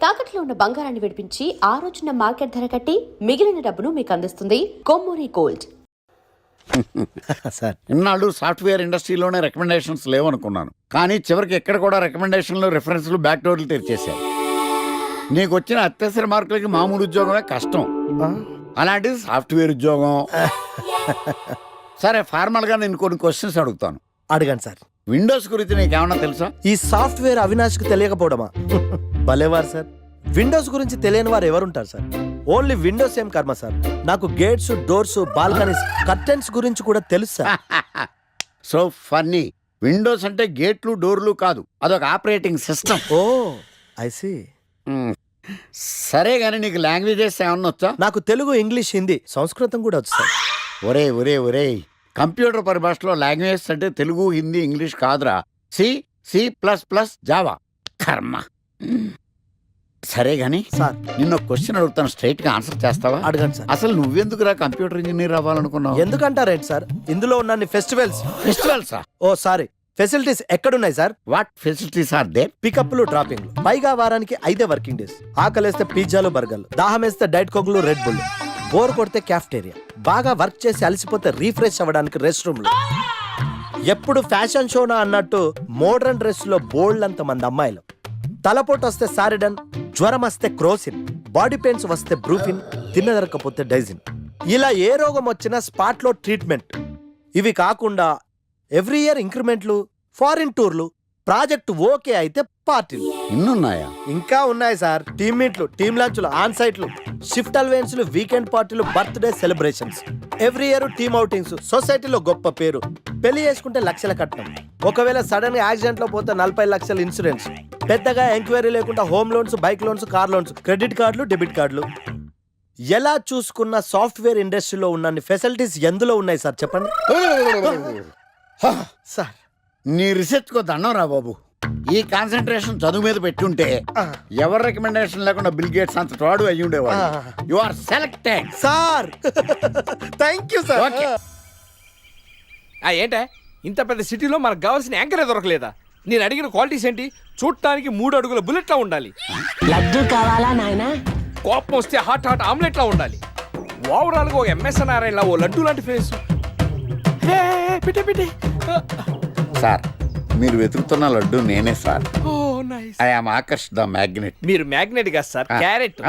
తాకట్లో ఉన్న బంగారాన్ని విడిపించి ఆ రోజున మార్కెట్ ధర కట్టి మిగిలిన డబ్బును మీకు అందిస్తుంది కొమ్మూరి గోల్డ్. సార్ ఇన్నాళ్ళు సాఫ్ట్వేర్ ఇండస్ట్రీలోనే రికమెండేషన్స్ లేవనుకున్నాను, కానీ చివరికి ఎక్కడ కూడా రికమెండేషన్లు రిఫరెన్స్లు బ్యాక్ డోర్లు తెరిచేశారు. నీకు వచ్చిన అత్యవసర మార్కులకి మామూలు ఉద్యోగమే కష్టం, అలాంటిది సాఫ్ట్వేర్ ఉద్యోగం. సరే, ఫార్మల్ గా నేను కొన్ని క్వశ్చన్స్ అడుగుతాను. అడగండి సార్. విండోస్ గురించి నీకేమన్నా తెలుసా? ఈ సాఫ్ట్వేర్ అవినాష్కి తెలియకపోవడమా? భలేవారు సార్. విండోస్ గురించి తెలియని వారు ఎవరుంటారు సార్? ఓన్లీ విండోస్ ఏం కర్మ సార్, నాకు గేట్స్, డోర్స్, బాల్కనీస్, కర్టెన్స్ గురించి కూడా తెలుసు సార్. So funny. విండోస్ అంటే గేట్లు డోర్లు కాదు, అదొక operating system. Oh I see. సరే గానీ నీకు లాంగ్వేజెస్ ఏమన్నా వచ్చా? నాకు తెలుగు, ఇంగ్లీష్, హిందీ, సంస్కృతం కూడా వచ్చు సార్. ఒరే కంప్యూటర్ పరిభాషలో లాంగ్వేజెస్ అంటే తెలుగు, హిందీ, ఇంగ్లీష్ కాదురా. C++, Java. కర్మ. సరే గాని సార్ నిన్న క్వశ్చన్ అడుగుతాను, స్ట్రైట్ గా ఆన్సర్ చేస్తావా? అడగండి సార్. అసలు నువ్వెందుకురా కంప్యూటర్ ఇంజనీర్ అవ్వాలనుకున్నావు? ఎందుకంటారేంటి సార్, ఇందులో ఉన్న ఫెస్టివల్సా? ఓ సారీ, ఫెసిలిటీస్ ఎక్కడున్నాయి sir? What facilities are there? పికప్లు, డ్రాపింగ్లు, పైగా వారానికి 5 వర్కింగ్ డేస్. ఆకలేస్తే పిజ్జాలు, బర్గర్లు, దాహం వేస్తే డైట్ కోక్లు, రెడ్ బుల్, బోర్ కొడితే క్యాఫ్టేరియా, బాగా వర్క్ చేసి అలసిపోతే రీఫ్రెష్ అవ్వడానికి రెస్ట్ రూమ్లు. ఎప్పుడు ఫ్యాషన్ షోనా అన్నట్టు మోడర్న్ డ్రెస్ లో బోల్డ్ అంత మంది అమ్మాయిలు. తలపోటు వస్తే సారిడన్, జ్వరం వస్తే క్రోసిన్, బాడీ పెయిన్స్ వస్తే బ్రూఫిన్, తిన్నదరకపోతే డైజిన్. ఇలా ఏ రోగం వచ్చినా స్పాట్ లో ట్రీట్మెంట్. ఇవి కాకుండా ఎవ్రీ ఇయర్ ఇంక్రిమెంట్లు, ఫారిన్ టూర్లు, ప్రాజెక్ట్ ఓకే అయితే పార్టీలు. ఇన్నున్నాయా? ఇంకా ఉన్నాయి సార్. టీమ్ మీట్లు, టీమ్ లంచ్లు, ఆన్ సైట్లు, షిఫ్ట్ అలవెన్స్లు, వీకెండ్ పార్టీలు, birthday celebrations, every year team outings, సొసైటీలో గొప్ప పేరు, పెళ్లి చేసుకుంటే లక్షల కట్నం, ఒకవేళ సడన్ యాక్సిడెంట్ లో పోతే 40 లక్షల ఇన్సూరెన్స్, పెద్దగా ఎంక్వైరీ లేకుండా home loans, bike loans, car loans, credit కార్డులు, డెబిట్ కార్డులు. ఎలా చూసుకున్న సాఫ్ట్వేర్ ఇండస్ట్రీలో ఉన్న ఫెసిలిటీస్ ఎందులో ఉన్నాయి సార్ చెప్పండి సార్. నీ రీసెర్చ్ కో దండం రా బాబు. ఈ కాన్సన్ట్రేషన్ చదువు మీద పెట్టుంటే ఎవరి రికమెండేషన్ లేకుండా బిల్ గేట్స్ అంత తోడు అయ్యి ఉండేవాడు. You are selected sir. Thank you sir. Okay. ఏంటే ఇంత పెద్ద సిటీలో మనకు కావాల్సిన యాంకరే దొరకలేదా? నేను అడిగిన క్వాలిటీస్ ఏంటి? చూడటానికి 3 అడుగుల బుల్లెట్లా ఉండాలి, లడ్డు కావాలా నాయనా, కోపం వస్తే హాట్ ఆమ్లెట్లా ఉండాలి, ఓవరాల్ గా ఒక ఎంఎస్ నారాయణ ఓ లడ్డు లాంటి ఫేస్. పెట్టే సార్, మీరు వెతుకుతున్న లడ్డు నేనే sir. Oh nice. I am Aakarsh the magnet. మీరు మ్యాగ్నెట్ గా సార్, క్యారెట్.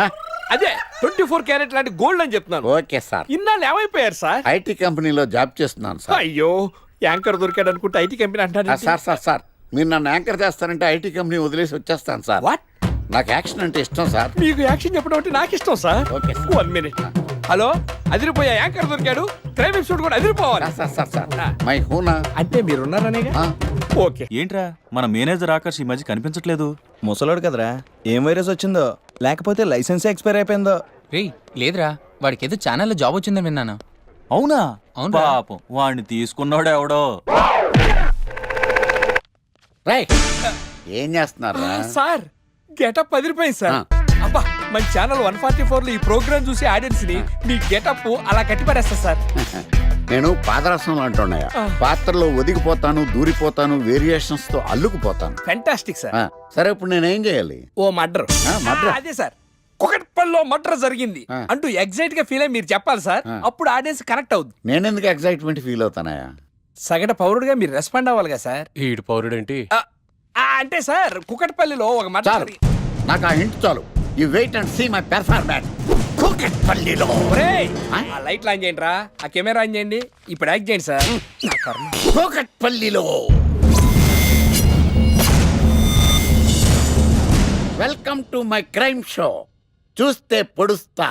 అదే 24 క్యారెట్ లాంటి గోల్డ్ అని చెప్తున్నాను. Okay sir. ఇన్నాళ్ళు ఏమైపోయారు సార్? ఐటీ కంపెనీలో జాబ్ చేస్తున్నాను సార్. అయ్యో, యాంకర్ దొరికాడు అనుకుంటే ఐటీ కంపెనీ అంటారు. సార్ మీరు నన్ను యాంకర్ చేస్తారంటే ఐటీ కంపెనీ వదిలేసి వచ్చేస్తాను సార్. వాట్? నాకు యాక్షన్ అంటే ఇష్టం సార్. మీకు యాక్షన్ చెప్పడం అంటే నాకు ఇష్టం sir. Okay sir. 1 minute. Hello, అదిరిపోయా యాంకర్ దొరికాడు, క్రైమ్ ఎపిసోడ్ కూడా అదిరిపోవాలి. సార్ మై హూనా అంటే మీరున్నారనేగా. ఓకే. ఏంట్రా మన మేనేజర్ ఆకర్ష్ ఈ మధ్య కనిపించట్లేదు? ముసలోడు కదరా, ఏం వైరస్ వచ్చిందో, లేకపోతే లైసెన్స్ ఎక్స్పైర్ అయిపోయిందో. రేయ్ లేదురా, వాడికి ఏదో ఛానల్లో జాబ్ వచ్చిందని విన్నాను. అవునా? అవును. పాపం వాడిని తీసుకున్నాడు ఎవడో. రైట్. ఏం చేస్తున్నారు? సార్ గెటప్ అదిరిపోయింది సార్. అబ్బా, మన ఛానల్ 144 లో ఈ ప్రోగ్రామ్ చూసి ఆడియన్స్ ని మీ గెటప్ అలా కట్టిపడేస్తా సార్. నేను పాదరసం అంటున్నాయా, పాత్రలో ఒదిగిపోతాను, దూరిపోతాను, వేరియేషన్స్ తో అల్లుకుపోతాను. Fantastic sir. సరే, ఇప్పుడు నేనేం చేయాలి? ఓ మర్డర్. అదే సార్, కుకట్పల్లిలో మర్డర్ జరిగింది అంటూ ఎగ్జైట్ గా ఫీల్ అయ్యి మీరు చెప్పాలి సార్. అప్పుడు ఆడియన్స్ కనెక్ట్ అవుద్ది. నేనెందుకు ఎక్సైట్మెంట్ ఫీల్ అవుతానయా? సగటు పౌరుడుగా మీరు రెస్పాండ్ అవ్వాలి కదా సార్. ఈడు పౌరుడేంటి? అంటే సార్, కుకట్పల్లిలో ఒక మర్డర్. నాకు ఆ హింట్ చాలు. You wait and see my performance. కుకట్పల్లిలో. ఆ లైట్లు ఆన్ చేయండి రా, ఆ కెమెరా ఆన్ చేయండి, ఇప్పుడు యాక్ట్ చేయండి సార్. కుకట్పల్లిలో. Welcome to my crime show. చూస్తే పొడుస్తా.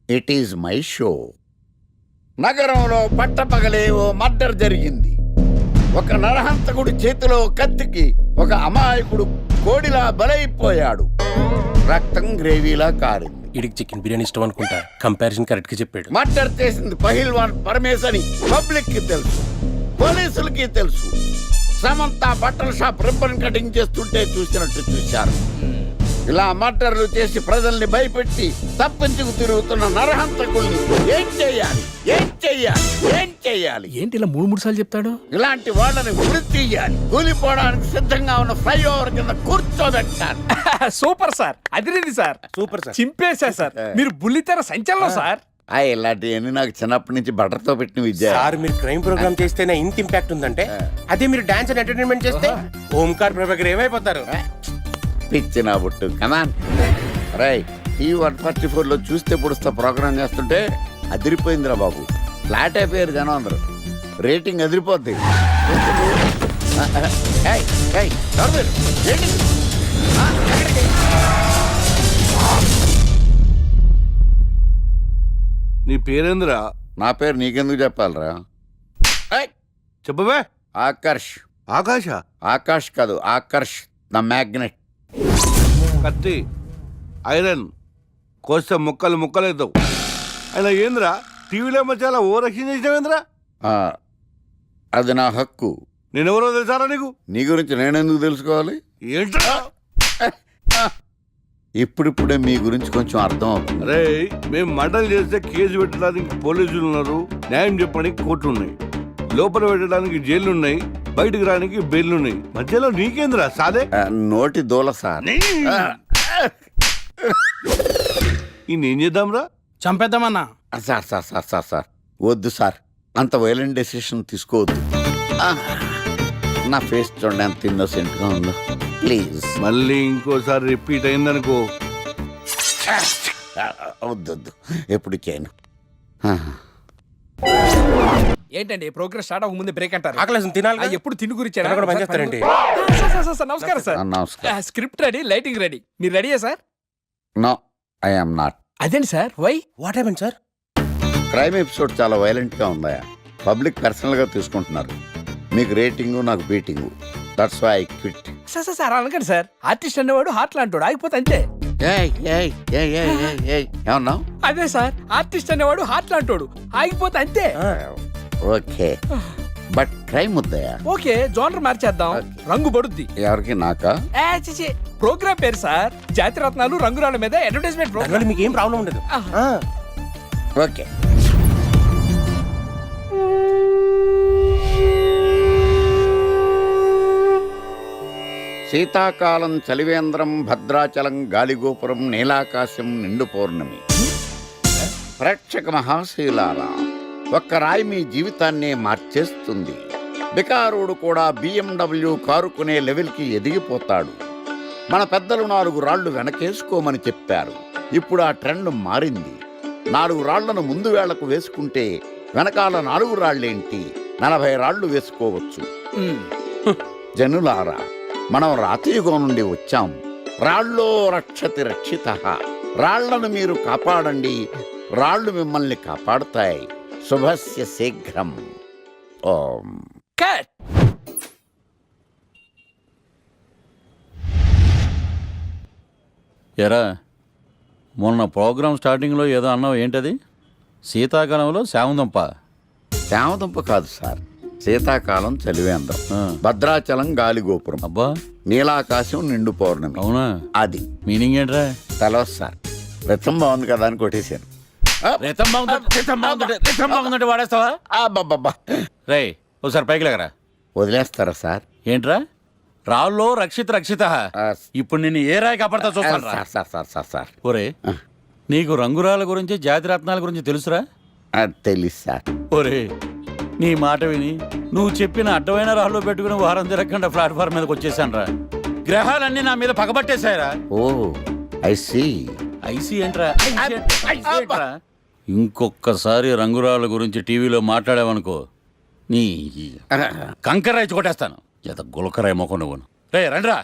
It is my show. నగరంలో పట్టపగలే ఓ మర్డర్ జరిగింది. ఒక నరహంతకుడి చేతిలో కత్తికి ఒక అమాయకుడు కోడిలా బలైపోయాడు. రక్తం గ్రేవీలా కారింది. ఇడికి చికెన్ బిర్యానీ ఇష్టం అనుకుంటా. కంపారిజన్ కరెక్ట్ గా చెప్పాడు. మర్డర్ చేసింది పహిల్వాన్ పరమేశ్ అని పబ్లిక్ కి తెలుసు, పోలీసులకి తెలుసు. సమంత బట్టల షాప్ రిబ్బన్ కటింగ్ చేస్తుంటే చూసినట్టు చూశారు. ఇలా మర్డర్లు చేసి ప్రజల్ని భయపెట్టి తప్పించుకు తిరుగుతున్న నరహంతకుల్ని ఏం చెయ్యాలి ఏం చెయ్యాలి ఏం చెయ్యాలి? ఏంటి ఇలా మూడు సార్లు చెప్తాడు? ఇలాంటి వాళ్ళని ఉరి తీయాలి. కూలిపోవడానికి సిద్ధంగా ఉన్న ఫ్లైఓవర్ కింద కూర్చోబెట్టాలి. సూపర్ సార్, అదిరింది సార్, సూపర్ సార్. చింపేశా సార్. మీరు బుల్లితెర సంచలనం సార్. ఇలాంటివన్నీ నాకు చిన్నప్పటి నుంచి బటర్తో పెట్టిన విద్య. సార్ మీరు క్రైమ్ ప్రోగ్రామ్ చేస్తేనే ఇంత ఇంపాక్ట్ ఉందంటే అదే మీరు డాన్స్ అండ్ ఎంటర్టైన్మెంట్ చేస్తే ఓంకార్ ప్రభాకర్ ఏమైపోతారు? పిచ్చి నా బుట్టు కమాన్ రై. ఈ 144 లో చూస్తే పొడుస్తా ప్రోగ్రామ్ చేస్తుంటే అదిరిపోయిందిరా బాబు. ఫ్లాట్ అయిపోయారు జనం అందరూ. రేటింగ్ అదిరిపోద్ది. ఏయ్, ఏయ్, ఎవరు మీరు? ఏంటి? ఎక్కడికి? నీ పేరేందిరా? నా పేరు నీకెందుకు చెప్పాలరా? చెప్పవే. ఆకర్ష్. ఆకాశ? ఆకాష్ కాదు, ఆకర్ష్ ద మ్యాగ్నెట్. కత్తి, ఐరన్ కోస్తే ముక్కలు ముక్కలేద్దావు. అయినా ఏంద్రా టీవీలో మధ్య ఓ రక్షణ చేసినావేంద్రా? అది నా హక్కు. నేనెవరో తెలుసారా నీకు? నీ గురించి నేనెందుకు తెలుసుకోవాలి? ఏంట్రా? ఇప్పుడిప్పుడే మీ గురించి కొంచెం అర్థం అవుతుంది. అరే మేము మంటలు చేస్తే కేసు పెట్టడానికి పోలీసులు ఉన్నారు, న్యాయం చెప్పడానికి కోర్టులు ఉన్నాయి, లోపల పెట్టడానికి జైలు ఉన్నాయి, బయటకు రానికి బెయిల్ ఉన్నాయి. మధ్యలో నీకేంద్రా సాదే? నోటి దూల సార్. ఈయనేం చేద్దాంరా? చంపేద్దామన్నా. Sir sir sir sir sir వద్దు సార్, అంత వైలెంట్ డెసిషన్ తీసుకోవద్దు. నా ఫేస్ చూడండి ఎంత ఇన్నోసెంట్గా ఉందో. ప్లీజ్ మళ్ళీ ఇంకోసారి రిపీట్ అయిందనుకో. వద్దొద్దు, ఎప్పుడు చేయను. ఏంటండి ప్రోగ్రెస్ స్టార్ట్ అవ్వక ముందే బ్రేక్ అంటారు? ఆకలేసం తినాలి. ఎప్పుడు తిని గురించి తినకుండా పని చేస్తారేంటి? నమస్కారం సార్. నమస్కారం. Script ready, lighting ready. మీరు రెడీయా sir? No, I am not. అదేంటి sir, why? What happen sir? Crime episode చాలా వైలెంట్ గా ఉందా? పబ్లిక్ పర్సనల్ గా తీసుకుంటున్నారు. మీకు రేటింగు, నాకు beating. That's why I quit. Sir sir sir అనకండి సార్. ఆర్టిస్ట్ అనేవాడు హార్ట్ లాంటోడు, ఆగిపోతే అంతే. ఏమన్నావు? అదే సార్, ఆర్టిస్ట్ అనేవాడు హార్ట్ లాంటోడు, ఆగిపోతే అంతే. ఓకే, బట్ క్రైమ్ వద్దయా? ఓకే, జోనర్ మార్చేద్దాం. రంగు పడుద్ది. ఎవరికి? నాకా? ప్రోగ్రామ్ పేరు సార్ జాతిరత్నాలు రంగురాళ్ళ మీద అడ్వర్టైజ్మెంట్ దానివల్ల ప్రోగ్రామ్. మీకు ఏం ప్రాబ్లం ఉండదు. ఓకే. శీతాకాలం చలివేంద్రం, భద్రాచలం గాలిగోపురం, నీలాకాశం, నిండు పౌర్ణమి. ప్రేక్షక మహాశీలారా, ఒక్క రాయి మీ జీవితాన్నే మార్చేస్తుంది. బికారుడు కూడా BMW కారు కొనే లెవెల్కి ఎదిగిపోతాడు. మన పెద్దలు 4 రాళ్లు వెనకేసుకోమని చెప్పారు. ఇప్పుడు ఆ ట్రెండ్ మారింది. 4 రాళ్లను ముందు వేళ్లకు వేసుకుంటే వెనకాల 4 రాళ్లేంటి 40 రాళ్లు వేసుకోవచ్చు. జనులారా, మనం రాతియుగం నుండి వచ్చాం. రాళ్ళో రక్షతి రక్షితః. రాళ్లను మీరు కాపాడండి, రాళ్లు మిమ్మల్ని కాపాడుతాయి. శుభస్య శీఘ్రం. ఓం. కట్. ఎరా, మొన్న ప్రోగ్రామ్ స్టార్టింగ్లో ఏదో అన్నావు, ఏంటది? శీతాకాలంలో శామదుంప. శామదుంప కాదు సార్, శీతాకాలం చలివేంద్రం, భద్రాచలం గాలిగోపురం, అబ్బా నీలాకాశం, నిండు పౌర్ణమి. అవునా? అది మీనింగ్ ఏంట్రా? తెలవదు సార్. రతం బాగుంది కదా అని కొట్టేశాను. వాడేస్తావా? రే, ఒకసారి పైకి లేకరా. వదిలేస్తారా సార్? ఏంట్రా? రాళ్ళో రక్షిత. ఇప్పుడు నిన్ను ఏ రాయి కాపాడతా చూస్తాను. సార్ ఒరే, నీకు రంగురాల గురించి, జాతి రత్నాల గురించి తెలుసురా? తెలుసు సార్. ఒరే, నీ మాట విని నువ్వు చెప్పిన అడ్డమైన రాళ్ళు పెట్టుకుని వారం తిరగకుండా ప్లాట్ఫామ్ మీదకి వచ్చేసాను రా. గ్రహాలన్నీ నా మీద పగబట్టేశాయరా. ఓ ఐసీ ఏంట్రా? ఇంకొక్కసారి రంగురాళ్ళ గురించి టీవీలో మాట్లాడావనుకో, నీ కంకర రైచి కొట్టేస్తాను. ఎంత గులకరాయి మొక్క నువ్వు. రే రండ్రా.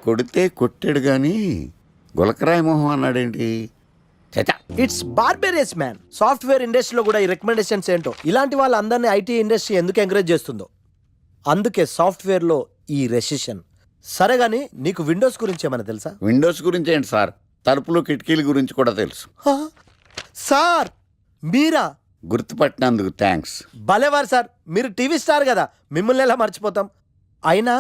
కొడితే కొట్టాడు గాని గులకరాయి మొహం అన్నాడేంటి? It's barbarous man. సాఫ్ట్వేర్ ఇండస్ట్రీలో కూడా ఈ రికమెండేషన్స్ ఏంటో, ఇలాంటి వాళ్ళందరినీ ఐటీ ఇండస్ట్రీ ఎందుకు ఎంకరేజ్ చేస్తుందో. అందుకే సాఫ్ట్వేర్లో ఈ రెసిషన్. సరే గానీ, నీకు విండోస్ గురించి ఏమైనా తెలుసా? విండోస్ గురించి ఏంటి సార్, తలుపులు కిటికీల గురించి కూడా తెలుసు. సార్ మీరా? గుర్తుపట్టినందుకు థ్యాంక్స్. భలేవారు సార్, మీరు టీవీ స్టార్ కదా, మిమ్మల్ని ఎలా మర్చిపోతాం. అయినా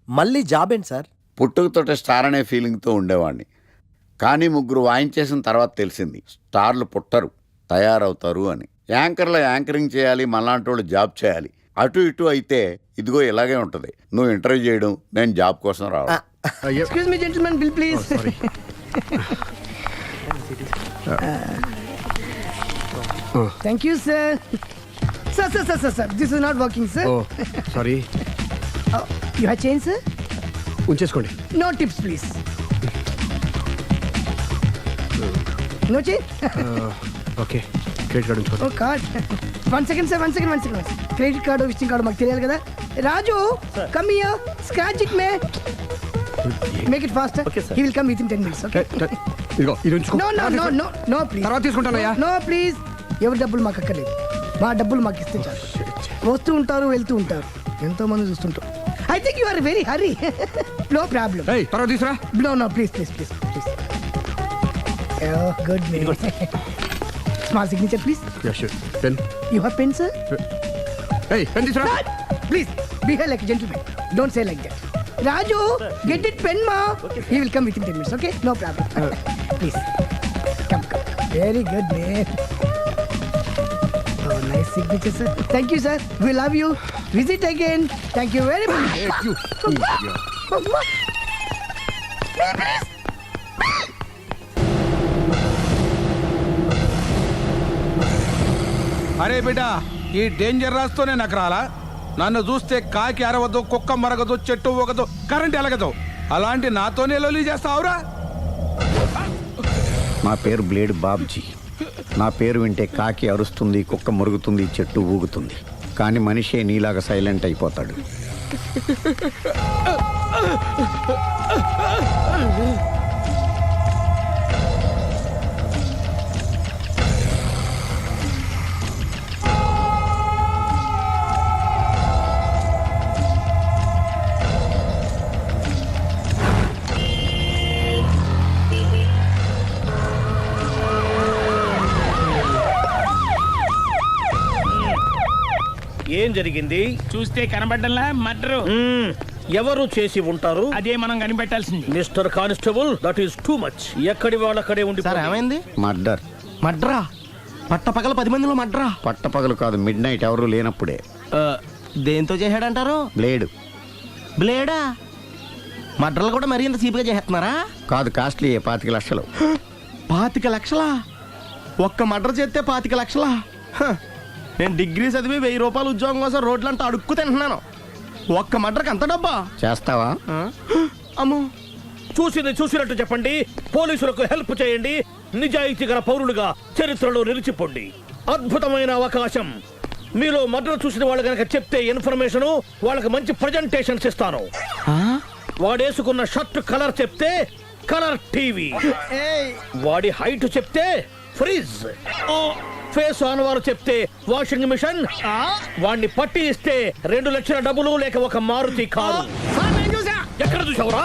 మళ్ళీ జాబ్ ఏంటి సార్? పుట్టుకతోటే స్టార్ అనే ఫీలింగ్తో ఉండేవాడిని. కానీ ముగ్గురు వాయించేసిన తర్వాత తెలిసింది స్టార్లు పుట్టరు, తయారవుతారు అని. యాంకర్లో యాంకరింగ్ చేయాలి, మళ్ళాంటి వాళ్ళు జాబ్ చేయాలి. అటు ఇటు అయితే ఇదిగో ఇలాగే ఉంటుంది. నువ్వు ఇంటర్వ్యూ చేయడం, నేను జాబ్ కోసం రావడం. Excuse me gentlemen, bill please. Thank you sir. Sir this is not working sir. Sorry, you have change sir? ఉంచేసుకోండి. No tips please. No change? Okay, credit card ఉంచుకోండి. Oh card. One second sir, one second. Credit card, visiting card మాకు తెలియాలి కదా. Raju, come here, scratch it may. Make it fast. He will come with in 10 minutes. Okay, ఇదిగో ఇది ఉంచుకో. No please. తర్వాత తీసుకుంటానయ్యా. No please. ఎవరి డబ్బులు మాకు అక్కర్లేదు, మా డబ్బులు మాకు ఇస్తే చాలు. వస్తూ ఉంటారు, వెళ్తూ ఉంటారు, ఎంతో మంది చూస్తుంటారు. I think you are very hurry. No problem. తర్వాత తీసురా. No please. Good may. Small signature please. Pen. You have pen sir? Pen తీసురా. Please behave like a gentleman. Don't say like that. Raju, get it pen ma. He will come within 10 minutes. Okay, no problem. Please come. Very good man. Oh, nice signature, sir. Thank you, sir. We love you. Visit again. Thank you very much. Thank you. అరే బిడ్డ, ఈ danger రాస్తూనే నాకు రాలా. నన్ను చూస్తే కాకి అరవదు, కుక్క మరగదు, చెట్టు ఊగదు, కరెంట్ ఎలగదు. అలాంటి నాతోనే లొలి చేస్తావురా? నా పేరు బ్లేడ్ బాబ్జీ. నా పేరు వింటే కాకి అరుస్తుంది, కుక్క మురుగుతుంది, చెట్టు ఊగుతుంది. కానీ మనిషే నీలాగా సైలెంట్ అయిపోతాడు. ఏం జరిగింది? చూస్తే కనబడ్డంలా మర్డరు. ఎవరు చేసి ఉంటారు? అదే మనం కనిపెట్టాల్సింది. Mister constable, that is too much. ఎక్కడి వాళ్ళక్కడే ఉండి. సార్ ఏమైంది? మర్డర్. మడ్రా? పట్టపగల 10 మందిలో మడ్రా? పట్టపగలు కాదు, మిడ్ నైట్ ఎవరు లేనప్పుడే. దేంతో చేశాడంటారు? బ్లేడ్. బ్లేడా? మడ్రలు కూడా మరీ ఇంత చీప్గా చేస్తున్నారా? కాదు, కాస్ట్లీ 25 లక్షలు. 25 లక్షలా? ఒక్క మడ్ర చేస్తే 25 లక్షలా? నేను డిగ్రీ చదివి 1000 రూపాయలు ఉద్యోగం కోసం రోడ్లంతా అడుక్కు తింటున్నాను. ఒక్క మడ్రకి అంత డబ్బా? చేస్తావా? అమ్మో. చూసినట్టు చెప్పండి. పోలీసులకు హెల్ప్ చేయండి. నిజాయితీ గల పౌరులుగా చరిత్రలో నిలిచిపోండి. అద్భుతమైన అవకాశం. మీలో మర్డర్ చూసిన వాళ్ళు కనుక చెప్తే ఇన్ఫర్మేషన్, వాళ్ళకి మంచి ప్రజెంటేషన్స్ ఇస్తాను. వాడేసుకున్న షర్ట్ కలర్ చెప్తే కలర్ టీవీ, వాడి హైట్ చెప్తే ఫ్రిజ్, ఫేస్ ఆన్ వారు చెప్తే వాషింగ్ మిషన్, వాడిని పట్టి ఇస్తే 2 లక్షల డబ్బులు లేక ఒక మారుతి కారు. ఎక్కడ చూసావురా?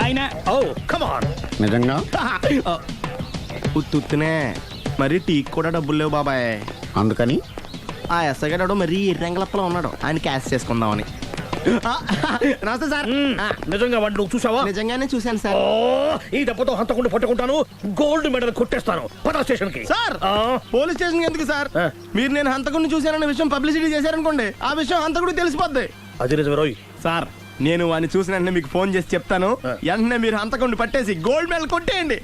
ఆయన. Oh come on. నిజంగా? ఉత్తునే మరి టీకి కూడా డబ్బులు లేవు బాబాయ్. అందుకని ఆ ఎస్ఐ గారు మరీ ఎర్రంగలప్పలో ఉన్నాడు, ఆయన క్యాష్ చేసుకుందామని. నమస్తే సార్. నిజంగా వాడిని నువ్వు చూసావా? నిజంగానే చూశాను సార్. ఈ దెబ్బతో హంతకుండా పట్టుకుంటాను, గోల్డ్ మెడల్ కొట్టేస్తాను. పద స్టేషన్ కి. సార్, పోలీస్ స్టేషన్ ఎందుకు సార్? మీరు నేను హంతకుడిని చూశానన్న విషయం పబ్లిసిటీ చేశారనుకోండి, ఆ విషయం హంతకుడికి తెలిసిపోద్ది. అది నిజమే రోయ్. సార్, నేను వాడిని చూసిన వెంటనే మీకు ఫోన్ చేసి చెప్తాను. వెంటనే మీరు హంతకుడిని పట్టేసి గోల్డ్ మెడల్ కొట్టేయండి.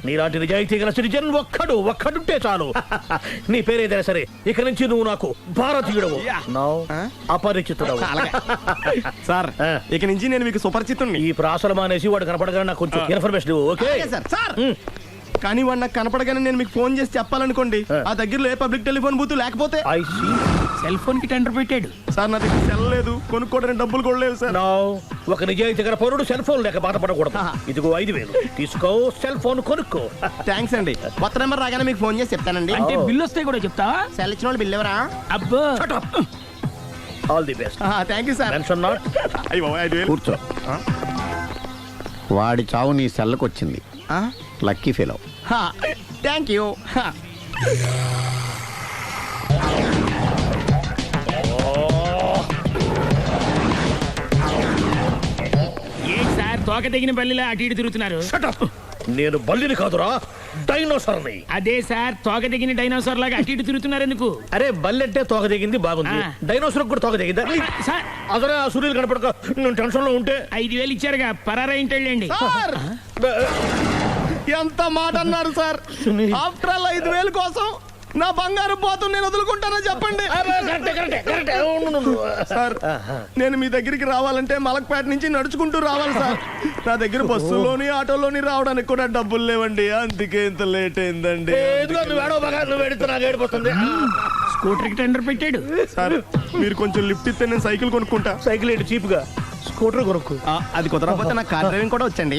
నీలాంటి నిజాయితీ గల సిటిజన్ ఒక్కడుంటే చాలు. నీ పేరేదైనా సరే, ఇక నుంచి నువ్వు నాకు భారతీయుడవు, అపరిచితుడవు. సార్, ఇక నుంచి నేను మీకు సుపరిచితుడిని. ఈ ప్రాసలు మానేసి వాడు కనపడగానే నాకు కొంచెం ఇన్ఫర్మేషన్. Okay sir. కానీ వాడు నాకు కనపడగానే నేను మీకు ఫోన్ చేసి చెప్పాలనుకోండి, ఆ దగ్గరలో ఏ పబ్లిక్ టెలిఫోన్ బూత్ లేకపోతే. సెల్ ఫోన్ కి టెండర్ పెట్టాడు సార్. నా దగ్గర సెల్ లేదు, కొనుక్కోవడానికి డబ్బులు కూడా లేవు సార్. ఒక నిజాయితీ గల పౌరుడు సెల్ ఫోన్ లేక బాధపడకూడదు. ఇదిగో 5000 తీసుకో, సెల్ ఫోన్ కొనుక్కో. థ్యాంక్స్ అండి. కొత్త నెంబర్ రాగానే మీకు ఫోన్ చేసి చెప్తానండి. అంటే బిల్ వస్తే కూడా చెప్తావా? సెల్ ఇచ్చిన వాళ్ళు బిల్ ఎవరా? అబ్బో, all the best. Thank you sir. Mention not. కూర్చో. వాడి చావు నీ సెల్లకు వచ్చింది. Lucky fellow. Thank you. తోక తెగిన బల్లిలా అటు ఇటు తిరుగుతున్నారు. నేను బల్లిని కాదురా, డైనోసార్ని. అదే సార్, తోక తెగిన డైనోసార్ లాగా అటు ఇటు తిరుగుతున్నారు ఎందుకు? అరే బల్లి అంటే తోక తెగింది బాగుంది, డైనోసార్ కూడా తోక తెగిందా సార్? అదరే ఆ సూర్యులు కనపడక నేను టెన్షన్ లో ఉంటే 5,000 ఇచ్చారుగా, పరారా ఇంటండి. ఎంత మాట అన్నారు సార్? ఆఫ్టర్ ఆల్ 5,000 కోసం నా బంగారు పోతు నేను వదులుకుంటానో చెప్పండి సార్. నేను మీ దగ్గరికి రావాలంటే మలక్పేట నుంచి నడుచుకుంటూ రావాలి సార్. నా దగ్గర బస్సులోని ఆటోలోని రావడానికి కూడా డబ్బులు లేవండి, అందుకే ఇంత లేట్ అయిందండి. స్కూటర్ కి టెండర్ పెట్టాడు సార్. మీరు కొంచెం లిఫ్ట్ ఇస్తే నేను సైకిల్ కొనుక్కుంటా. సైకిల్ ఏంటి చీప్ గా, స్కూటర్ కొనుక్కు. అది కుదరకపోతే నాకు కార్ డ్రైవింగ్ కూడా వచ్చండి.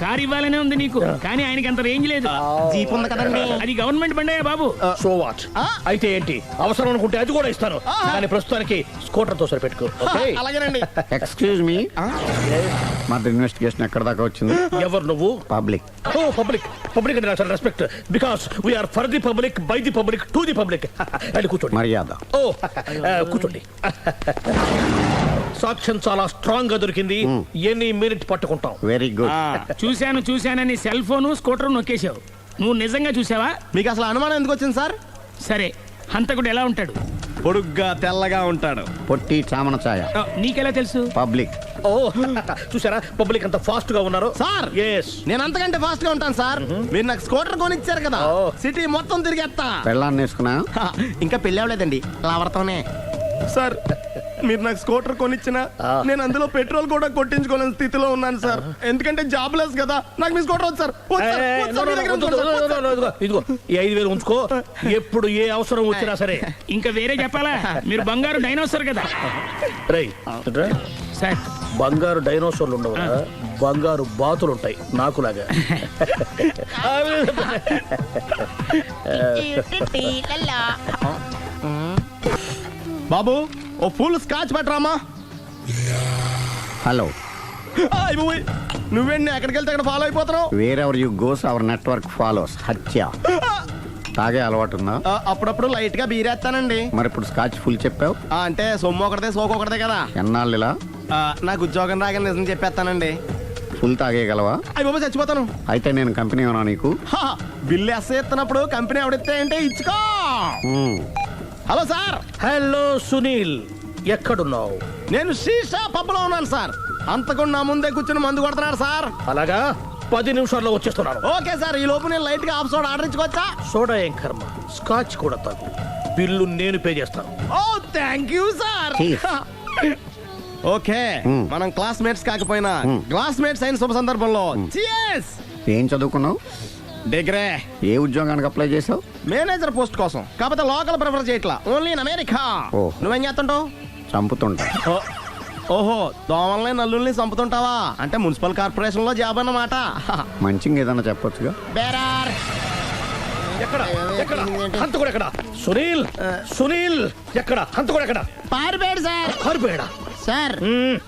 కార్ ఇవ్వాలనే ఉంది నీకు, కానీ ఆయనకి అంత రేంజ్ లేదు. జీప్ ఉంది కదండి. అది గవర్నమెంట్ బండే బాబు. So what? అయితే ఏంటి, అవసరం అనుకుంటే అది కూడా ఇస్తాను, కానీ ప్రస్తుతానికి స్కూటర్ తో సరిపెట్టుకో. అలాగేనండి. ఎక్స్క్యూజ్ మీ, మా ఇన్వెస్టిగేషన్ ఎక్కడ దాకా వచ్చింది? ఎవరు నువ్వు? పబ్లిక్. ఓ పబ్లిక్. పబ్లిక్ అంటే చాలా respect, because we are for the public, by the public, to the public. అది కూర్చోండి. మర్యాద. ఓ కూర్చోండి. సాక్ష్యం చాలా స్ట్రాంగ్ గా దొరికింది, ఎన్ని మినిట్ పట్టుకుంటాం. Very good. చూశానని సెల్ ఫోను స్కూటర్ నొక్కేశావు. నువ్వు నిజంగా చూసావా? మీకు అసలు అనుమానం ఎందుకు వచ్చింది సార్? సరే, హంతకుడు ఎలా ఉంటాడు? పొడుగ్గా తెల్లగా ఉంటాడు. పొట్టి చామన ఛాయ. నీకెలా తెలుసు? పబ్లిక్. ఓ చూసారా పబ్లిక్ అంత ఫాస్ట్ గా ఉన్నారు సార్. ఎస్, నేను అంతకంటే ఫాస్ట్ గా ఉంటాను సార్. మీరు నాకు స్కూటర్ కొనిచ్చారు కదా, సిటీ మొత్తం తిరిగేస్తా. పెళ్ళాన్ని వేసుకున్నా? ఇంకా పెళ్ళి అవ్వలేదండి, లవర్తోనే. సార్ మీరు నాకు స్కూటర్ కొనిచ్చిన నేను అందులో పెట్రోల్ కూడా కొట్టించుకోలేని స్థితిలో ఉన్నాను సార్. ఎందుకంటే జాబ్ లెస్ కదా, నాకు మీ స్కూటర్ వద్దు సార్. ఇదిగో ఈ 5,000 ఉంచుకో, ఎప్పుడు ఏ అవసరం వచ్చినా సరే. ఇంకా వేరే చెప్పాలా? మీరు బంగారు డైనోసార్ కదా. రై సార్, బంగారు డైనోసార్లు ఉండవు, బంగారు బాతులు ఉంటాయి నాకులాగా. బాబు ఓ ఫుల్ స్కాచ్ పెట్టరామా. హలో. నువ్వేండి ఎక్కడికి వెళ్తే అక్కడ ఫాలో అయిపోతున్నావు? Wherever you goes our network follows. హత్య. తాగే అలవాటు ఉందా? అప్పుడప్పుడు లైట్ గా బీరేస్తానండి. మరి ఇప్పుడు స్కాచ్ ఫుల్ చెప్పావు అంటే సొమ్ము ఒకటిదే సోకు ఒకటిదే కదా. ఎన్నాళ్ళు ఇలా? నాకు ఉద్యోగం రాగానే నిజం చెప్పేస్తానండి. ఫుల్ తాగేయగలవా? అయ్యి బాబు చచ్చిపోతాను. అయితే నేను కంపెనీ ఉన్నా నీకు? బిల్లు ఎస్ ఎత్తినప్పుడు కంపెనీ ఎవడిస్తే అంటే ఇచ్చుకో. Hello sir. హలో సునీల్, ఎక్కడున్నావు? నేను శీషా పబ్లో ఉన్నాను సార్. అంతకుండా నా ముందే కూర్చుని మందు కొడుతున్నాడు సార్. అలాగా, 10 నిమిషాల్లో వచ్చేస్తున్నాను. Okay sir. ఈ లోపు నేను లైట్ గా హాఫ్ సోడా ఆర్డర్ ఇచ్చుకోవచ్చా? సోడా ఏం కర్మ, స్కాచ్ కూడా తాగు. బిల్లు నేను పే చేస్తాను. ఓ థ్యాంక్ యూ సార్. ఓకే, మనం క్లాస్మేట్స్ కాకపోయినా క్లాస్మేట్స్ అయిన శుభ సందర్భంలో cheers. ఏం చదువుకున్నావు? డిగ్రీ. ఏ ఉద్యోగానికి అప్లై చేసావు? మేనేజర్ పోస్ట్ కోసం, కాకపోతే లోకల్ ప్రిఫర్ చేయట్లా, ఓన్లీ ఇన్ అమెరికా. నువ్వేం చేస్తుంటావు? చంపుతుంటా. ఓహో, దోమల్ని నల్లుల్ని చంపుతుంటావా? అంటే మున్సిపల్ కార్పొరేషన్ లో జాబ్ అన్నమాట. మంచిగా ఏదన్నా చెప్పొచ్చుగా. బేరార్. ఎక్కడ ఎక్కడ హంతకుడు ఎక్కడ? సునీల్, సునీల్ ఎక్కడ? హంతకుడు ఎక్కడ? పారిపోయాడు సార్. పారిపోయాడా? సార్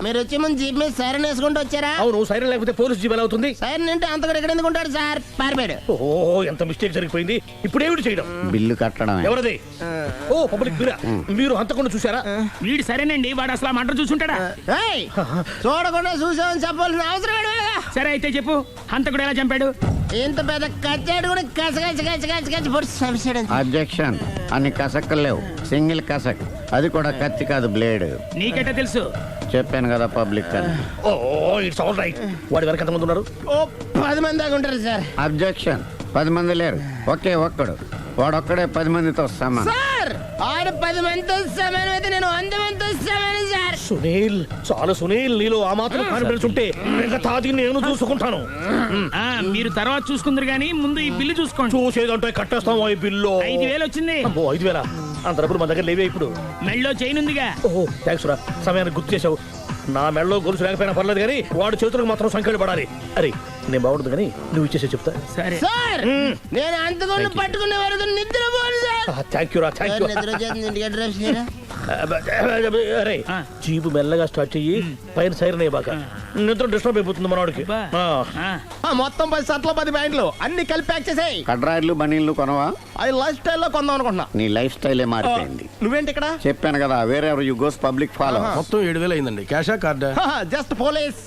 మీరు వచ్చే ముందు జీప్ మీద సైరన్ వేసుకుంటూ వచ్చారా? అవును, సైరన్ లేకపోతే పోలీస్ జీవన్ అవుతుంది. సైరన్ అంటే అంతకుడు ఎక్కడ ఎందుకు ఉంటాడు సార్? పారిపోయాడు. ఓ ఎంత మిస్టేక్ జరిగిపోయింది. ఇప్పుడు ఏమిటి చేయడం? బిల్లు కట్టడం. ఎవరది? ఓ పబ్లిక్ మీరా? మీరు హంతకుండా చూసారా? వీడు సరేనండి, వాడు అసలు ఆ మంట చూసుంటాడా? చూడకుండా చూసామని చెప్పాల్సిన అవసరం లేదా? సరే అయితే చెప్పు, హంతకుడు ఎలా చంపాడు? ఇంత పెద్ద కచ్చాడు కూడా కచ్చ పొడి చంపేశాడు. అబ్జెక్షన్. అన్ని కసక్కలు లేవు, సింగిల్ కసక్, అది కూడా కత్తి కాదు, బ్లేడ్. నీకెట్టా తెలుసు? చెప్పాను కదా పబ్లిక్ అని. Oh it's all right. వాడి వరకు ఎంతమంది ఉన్నారు? ఓ 10 మంది దాకా ఉంటారు సార్. అబ్జెక్షన్. 10 మంది లేరు, ఒకే ఒక్కడు. వాడొక్కడే 10 మందితో సమానం. సార్ ఆడు 10 మందితో సమానం అయితే నేను 100 మందితో సమానం సార్. సునీల్, చాలా సునీల్, నీలో ఆ మాత్రం కాన్ఫిడెన్స్ ఉంటే మిగతాది నేను చూసుకుంటాను. మీరు తర్వాత చూసుకుందరు కానీ ముందు ఈ బిల్లు చూసుకోండి. చూసేదంటే కట్టేస్తాం. ఈ బిల్లు 5,000 వచ్చింది. 5,000 అంత డబ్బులు మన దగ్గర లేవే. ఇప్పుడు మెళ్ళో చైన్ ఉందిగా. ఓహో థ్యాంక్స్ రా, సమయానికి గుర్తు చేసావు. నా మెళ్ళలో గొలుసు లేకపోయినా పర్లేదు కానీ వాడి చేతులకు మాత్రం సంఖ్యలు పడాలి. అరే నేను బాగుంటుంది కానీ నువ్వు ఇచ్చేసే చెప్తా. సరే సార్, నేను అంతకుండా పట్టుకునే వరకు నిద్రపోను సార్. థ్యాంక్ యూ రా, థ్యాంక్ యూ. నిద్ర వచ్చేది, ఇంటికి అడ్రస్ చేయరా? అరే జీపు మెల్లగా స్టార్ట్ చెయ్యి, పైన సైరన్ బాగా నిద్ర డిస్టర్బ్ అయిపోతుంది మనవాడికి. మొత్తం 10 షర్ట్లు 10 ప్యాంట్లు అన్ని కలిపి ప్యాక్ చేసేయ్. కడ్రాయిలు బనీళ్లు కొనవా? అది లైఫ్ స్టైల్లో కొందాం అనుకుంటున్నా. నీ లైఫ్ స్టైలే మారిపోయింది. నువ్వేంటి ఇక్కడ? చెప్పాను కదా, వేరే ఎవరు యు గోస్ పబ్లిక్ ఫాలో. మొత్తం 7,000 అయిందండి. క్యాషా కార్డా? Just police.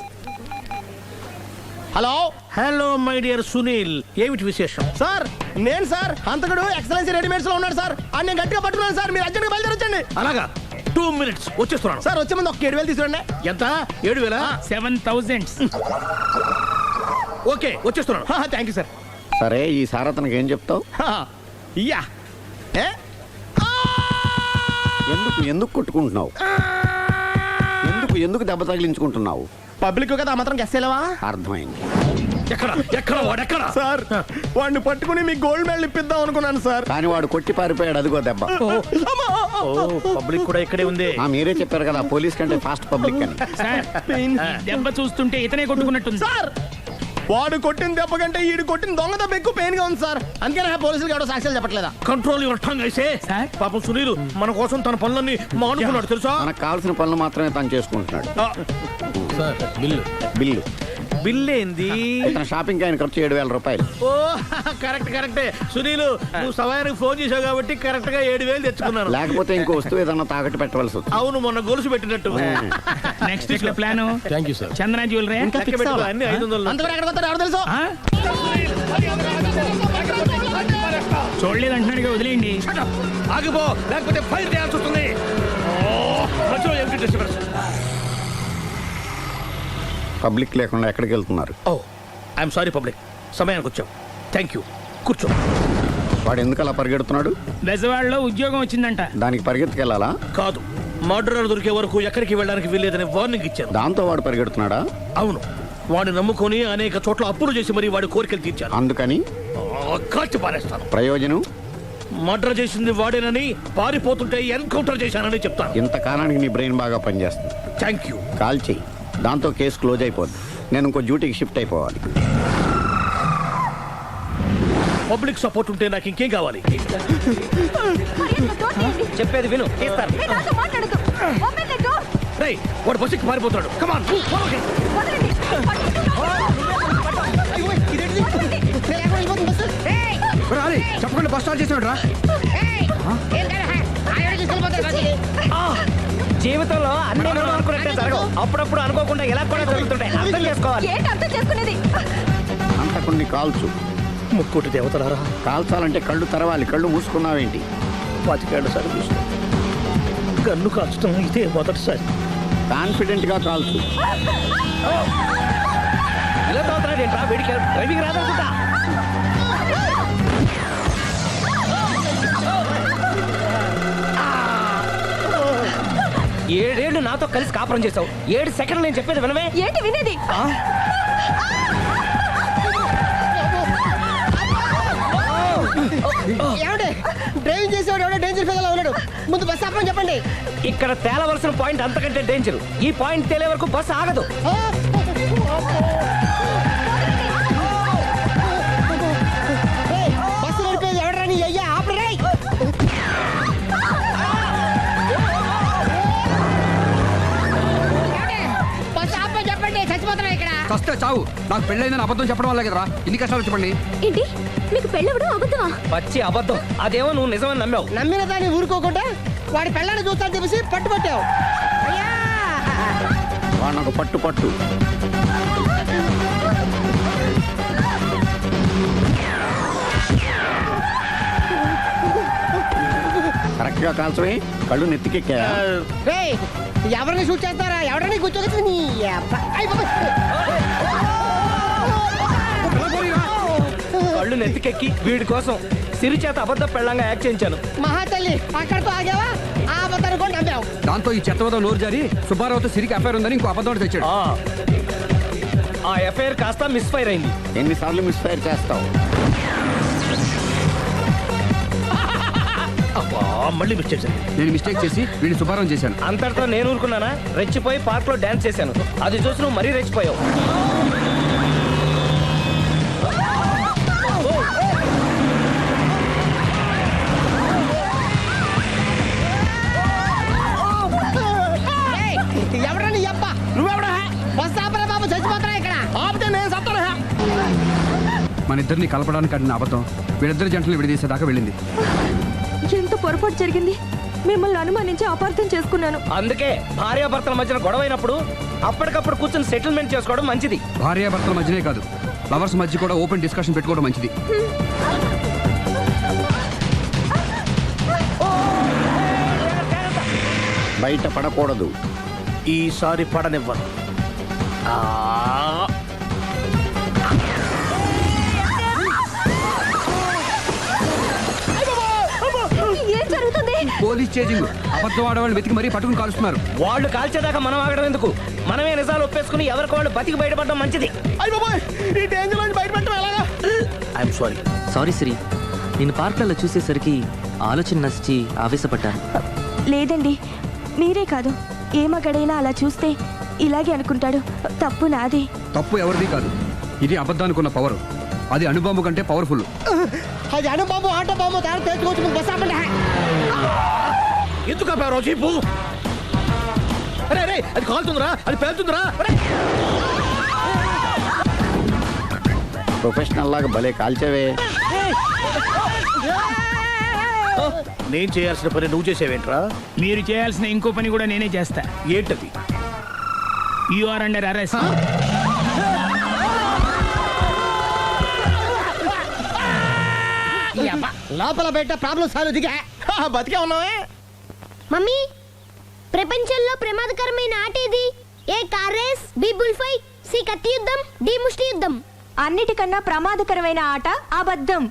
Hello hello my dear Sunil, ఏమిటి విశేషం? సార్ నేను సార్ హంతకుడు ఎక్సలెన్సీ రెడీమేడ్స్ లో ఉన్నాడు సార్. అని నేను గట్టిగా పట్టుకున్నాను సార్. మీరు అర్జెంట్గా బయలుదేరొచ్చండి. అలాగా 2 minutes వచ్చేస్తున్నాను. సార్ వచ్చే ముందు ఒక 7,000 తీసుకురండి. ఎంత? 7,000? 7,000. ఓకే వచ్చేస్తున్నాను. Thank you sir. సరే ఈ సారతనకి ఏం చెప్తావు? యా ఏ ఎందుకు కొట్టుకుంటున్నావు? ఎందుకు దెబ్బ తగిలించుకుంటున్నావు? పబ్లిక్ కదా మాత్రం గెస్ చేయలేవా? అర్థమైంది. ఎక్కడ వాడెక్కడ? సార్ వాడిని పట్టుకుని మీకు గోల్డ్ మెడల్ ఇప్పిద్దాం అనుకున్నాను సార్. కానీ వాడు కొట్టి పారిపోయాడు, అదిగో దెబ్బ. పబ్లిక్ కూడా ఇక్కడే ఉంది. మీరే చెప్పారు కదా పోలీస్ కంటే ఫాస్ట్ పబ్లిక్ అని. దెబ్బ చూస్తుంటే ఇతనే కొట్టుకున్నట్టుంది. సార్ వాడు కొట్టిన దెబ్బ కంటే ఈడు కొట్టిన దొంగ దెబ్బ ఎక్కువ పెయిన్ గా ఉంది సార్. అందుకనే పోలీసులు ఎవడో సాక్ష్యాలు చెప్పట్లేదా? కంట్రోల్ యువర్ టంగ్ అయితే. పాపం సునీల్ మన కోసం తన పనులన్నీ మానుకున్నాడు తెలుసా? మనకు కావాల్సిన పనులు మాత్రమే తను చేసుకుంటున్నాడు. బిల్లు బిల్ ఏంది? ఇతను షాపింగ్ ఆయన ఖర్చు 7,000 రూపాయలు. ఓ కరెక్టే. సునీల్ నువ్వు సమయానికి ఫోన్ చేసావు కాబట్టి కరెక్ట్ గా 7,000 తెచ్చుకున్నాను. లేకపోతే ఇంకో వస్తువు ఏదన్నా తాకట్టు పెట్టవలసి వస్తుంది. అవును మొన్న గొలుసు పెట్టినట్టు. Next week plan thank you sir. Chandana jewellery అన్ని 500. అంతవరకు ఎక్కడ పోతాడు ఎవరు తెలుసు? చూడలేదు అంటున్నాడు, వదిలేయండి. ఆగిపో లేకపోతే ఫైర్ చేయాల్సి వస్తుంది. మధ్యలో ఏమిటి డిస్టర్బెన్స్? పబ్లిక్ లేకుండా ఎక్కడికి వెళ్తున్నారు? ఓ ఐఎమ్ సారీ పబ్లిక్, సమయానికి వచ్చాం. Thank you. కూర్చో. వాడు ఎందుకు అలా పరిగెడుతున్నాడు? బెజవాడలో ఉద్యోగం వచ్చిందంట. దానికి పరిగెత్తుకెళ్ళాలా? కాదు, మర్డరర్ దొరికే వరకు ఎక్కడికి వెళ్ళడానికి వీల్లేదని వార్నింగ్ ఇచ్చాను. దాంతో వాడు పరిగెడుతున్నాడా? అవును, వాడిని నమ్ముకొని అనేక చోట్ల అప్పులు చేసి మరి వాడి కోరికలు తీర్చాను. అందుకని కాల్చి పారేస్తాను. ప్రయోజనం? మర్డర్ చేసింది వాడేనని, పారిపోతుంటే ఎన్కౌంటర్ చేశానని చెప్తాను. ఇంతకాలానికి నీ బ్రెయిన్ బాగా పనిచేస్తుంది. Thank you. కాల్ చెయ్యి, దాంతో కేసు క్లోజ్ అయిపోద్ది. నేను ఇంకో డ్యూటీకి షిఫ్ట్ అయిపోవాలి. పబ్లిక్ సపోర్ట్ ఉంటే నాకు ఇంకేం కావాలి? చెప్పేది విను. రేయ్, వాడు బస్సుకి పారిపోతాడు. కమాన్ చెప్పకుండా బస్ స్టార్ట్ చేసినాడు రా. జీవితంలో అన్ని మనం అనుకున్నట్టే జరగవు. అప్పుడప్పుడు అనుకోకుండా ఎలా కూడా జరుగుతుంటాయి. అర్థం చేసుకోవాలి. అంతకుని కాల్చు. ముక్కోటి దేవతలారా, కాల్చాలంటే కళ్ళు తెరవాలి. కళ్ళు మూసుకున్నావేంటి? 25 సార్లు చూసిన గన్ను కాల్చడం ఇదే మొదటిసారి. కాన్ఫిడెంట్ గా కాల్చు. ఇలా తోతున్నాడు ఏంట్రా? వీడికి డ్రైవింగ్ రాదనుకుంటా. ఏడేళ్ళు నాతో కలిసి కాపురం చేసావు. 7 సెకండ్లు నేను చెప్పేది వినవే. ఏంటి వినేది? డ్రైవింగ్ చేసేవాడు ఎవడో డేంజర్ ఫీల్ ఉన్నాడు. ముందు బస్ ఆపమని చెప్పండి. ఇక్కడ తేలవలసిన పాయింట్ అంతకంటే డేంజర్. ఈ పాయింట్ తేలే వరకు బస్సు ఆగదు. బస్సు నడిపేది ఎవడరా నీ అయ్యా? ఆపరే. బస్ ఆపమని చెప్పండి, చచ్చిపోతున్నా ఇక్కడ. వస్తే చావు. నాకు పెళ్ళైందని అబద్ధం చెప్పడం వల్ల కదరా ఇన్ని కష్టాలు చెప్పండి. ఏంటి మీకు పెళ్ళవడం అబద్ధమా? పచ్చి అబద్ధం. అదేమో నువ్వు నిజమని నమ్మావు. నమ్మిన దాన్ని ఊరుకోకుండా వాడి పెళ్ళాన్ని చూస్తాను చెప్పేసి పట్టుబట్టావు. అయ్యా వాడిని ఒక పట్టు. కరెక్ట్ గా కాల్చవే. కళ్ళు నెత్తికెక్కా. రేయ్, ఎవరిని షూట్ చేస్తారా? ఎవరిని కూర్చోగచ్చు నీ అబ్బ. అయ్ బాబోయ్. కళ్ళు నెత్తికెక్కి వీడి కోసం సిరి చేత అబద్ధ పెళ్ళంగా యాక్ట్ చేయించాను. మహాతల్లి అక్కడితో ఆగావా? ఆ అబద్ధాన్ని కూడా నమ్మావు. దాంతో ఈ చెత్తవతో నోరు జారి సుబ్బారావుతో సిరికి అఫైర్ ఉందని ఇంకో అబద్ధం తెచ్చాడు. ఆ ఎఫ్ఐఆర్ కాస్త మిస్ఫైర్ అయింది. ఎన్నిసార్లు మిస్ఫైర్ చేస్తావు? మళ్ళీ మిస్ చేశాను. నేను మిస్టేక్ చేసి వీడిని సుబ్బారావు చేశాను. అంతటితో నేను ఊరుకున్నానా? రెచ్చిపోయి పార్క్ లో డాన్స్ చేశాను. అది చూసి నువ్వు మరీ రెచ్చిపోయావు. ఎవరా నీ అబ్బా? నువ్వెవడా? బస్ ఆపరా బాబు, చచ్చిపోతారా ఇక్కడ. ఆపితే నేను సత్తాను. మన ఇద్దరిని కలపడానికి అడిగిన అబద్ధం వీళ్ళిద్దరి జంటలు విడదీసేదాకా వెళ్ళింది. ఎంత పొరపాటు జరిగింది. మిమ్మల్ని అనుమానించి అపార్థం చేసుకున్నాను. అందుకే భార్యాభర్తల మధ్యన గొడవైనప్పుడు అప్పటికప్పుడు కూర్చొని సెటిల్మెంట్ చేసుకోవడం మంచిది. భార్యాభర్తల మధ్యనే కాదు, లవర్స్ మధ్య కూడా ఓపెన్ డిస్కషన్ పెట్టుకోవడం మంచిది. బయట పడకూడదు. ఈసారి పడనివ్వను. ఏం జరుగుతుంది? Police chasing. అబద్ధం ఆడవాళ్ళు వెతికి మరీ పట్టుకుని కాలుస్తున్నారు. వాళ్ళు కాల్చేదాకా మనం ఆగడం ఎందుకు? మనమే నిజాలు ఒప్పేసుకుని ఎవరికి వాళ్ళు బతికి బయటపడడం మంచిది. I'm sorry. సారీ శ్రీ, నేను పార్కులలో చూసేసరికి ఆలోచన నచ్చి ఆవేశపడ్డాను. లేదండి, మీరే కాదు, ఏ మగాడైనా అలా చూస్తే ఇలాగే అనుకుంటాడు. తప్పు నాది. తప్పు ఎవరిది కాదు. ఇది అబద్ధానికి ఉన్న పవర్. అది అణుబాంబు కంటే పవర్ఫుల్. అది అణుబాంబు ఆటో బాంబు తయారు తెచ్చుకోవచ్చు. బస్ ఆపండి. ఎందుకు ఆపారో చెప్పు. అరే అరే, అది కాలుతుందిరా, అది పేలుతుందిరా. ప్రొఫెషనల్ లాగా భలే కాల్చేవే. నేను చేయాల్సిన పని నువ్వు చేసేవేంట్రా? మీరు చేయాల్సిన ఇంకో పని కూడా నేనే చేస్తా. ఏంటది? You are under arrest. లోపల బయట ప్రాబ్లమ్స్ సాల్వ్ దిగా బతికే ఉన్నావే. మమ్మీ, ప్రపంచంలో ప్రమాదకరమైన ఆట ఏది? A car race, B bull fight, C కత్తి యుద్ధం, డి ముష్టి యుద్ధం. అన్నిటికన్నా ప్రమాదకరమైన ఆట అబద్ధం.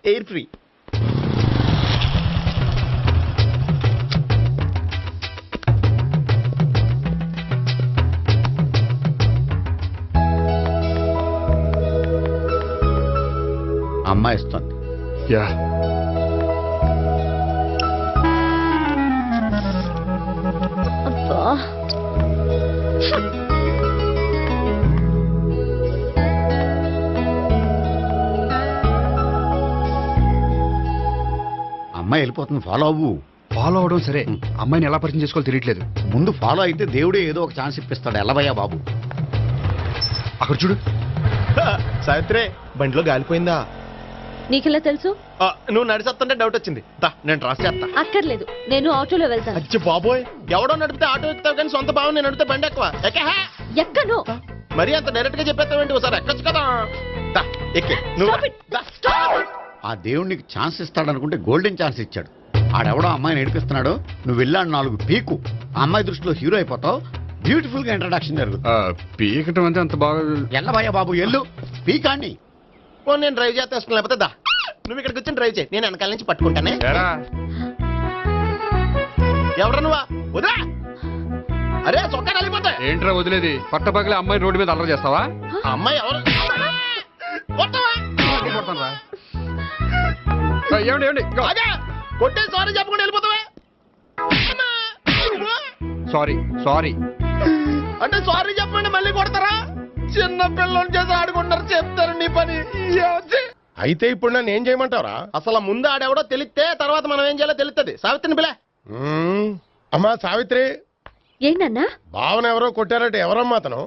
Air free. అమ్మాయి ఇస్తుంది. అమ్మాయి వెళ్ళిపోతుంది, ఫాలో అవ్వు. ఫాలో అవడం సరే, అమ్మాయిని ఎలా పరిచయం చేసుకోవాలో తెలియట్లేదు. ముందు ఫాలో అయితే దేవుడే ఏదో ఒక ఛాన్స్ ఇప్పిస్తాడు. ఎల్లవయ్యా బాబు. అక్కడ చూడు. సావిత్రి, బండిలో గాలిపోయిందా? నీకెలా తెలుసు? నువ్వు నడిచేస్తుంటే డౌట్ వచ్చింది. నేను ట్రాస్ చేస్తా. అక్కర్లేదు, నేను ఆటోలో వెళ్తాను. అచ్చి బాబోయ్, ఎవడో నడిపితే ఆటో ఎక్కుతావు కానీ సొంత భావం నేను నడిపితే బండి ఎక్కువ. ఎక్కను. మరి అంత డైరెక్ట్ గా చెప్పేస్తావేంటి? ఒకసారి ఎక్కొచ్చు కదా. ఎక్కే నువ్వు. ఆ దేవుడికి ఛాన్స్ ఇస్తాడు అనుకుంటే గోల్డెన్ ఛాన్స్ ఇచ్చాడు. ఆడెవడో అమ్మాయిని ఏడిపిస్తున్నాడు. నువ్వు వెళ్ళాడు 4 పీకు. ఆ అమ్మాయి దృష్టిలో హీరో అయిపోతావు. బ్యూటిఫుల్ గా ఇంట్రడక్షన్ జరుగుతుంది. పీకటం అంటే అంత బాగా. ఎల్లబయ్యా బాబు, ఎల్లు పీకాన్ని. నేను డ్రైవ్ చేస్తాను. లేకపోతే దా, నువ్వు ఇక్కడికి వచ్చి డ్రైవ్ చేయి, నేను వెనకాల నుంచి పట్టుకుంటానే. ఎవరు నువ్వా? వదిలా. అరే చొక్కా కలిపోతా. ఏంట్రా వదిలేది? పట్టపగలే అమ్మాయి రోడ్డు మీద అల్లరి చేస్తావా? అమ్మాయి ఎవరు? కొట్టే సారీ చెప్పకుండా వెళ్ళిపోతావా? సారీ సారీ అంటే సారీ చెప్పండి మళ్ళీ కొడతారా? చిన్న పిల్లలు చేసి ఆడుకుంటారు, చెప్తారు నీ పని. అయితే ఇప్పుడు నన్ను ఏం చేయమంటారా? అసలు ముందు ఆడెవడో తెలిస్తే తర్వాత మనం ఏం చేయాలో తెలుస్తుంది. సావిత్రిని పిల్ల. అమ్మా సావిత్రి. ఏంటన్నా? భావన ఎవరో కొట్టారట. ఎవరమ్మా అతను?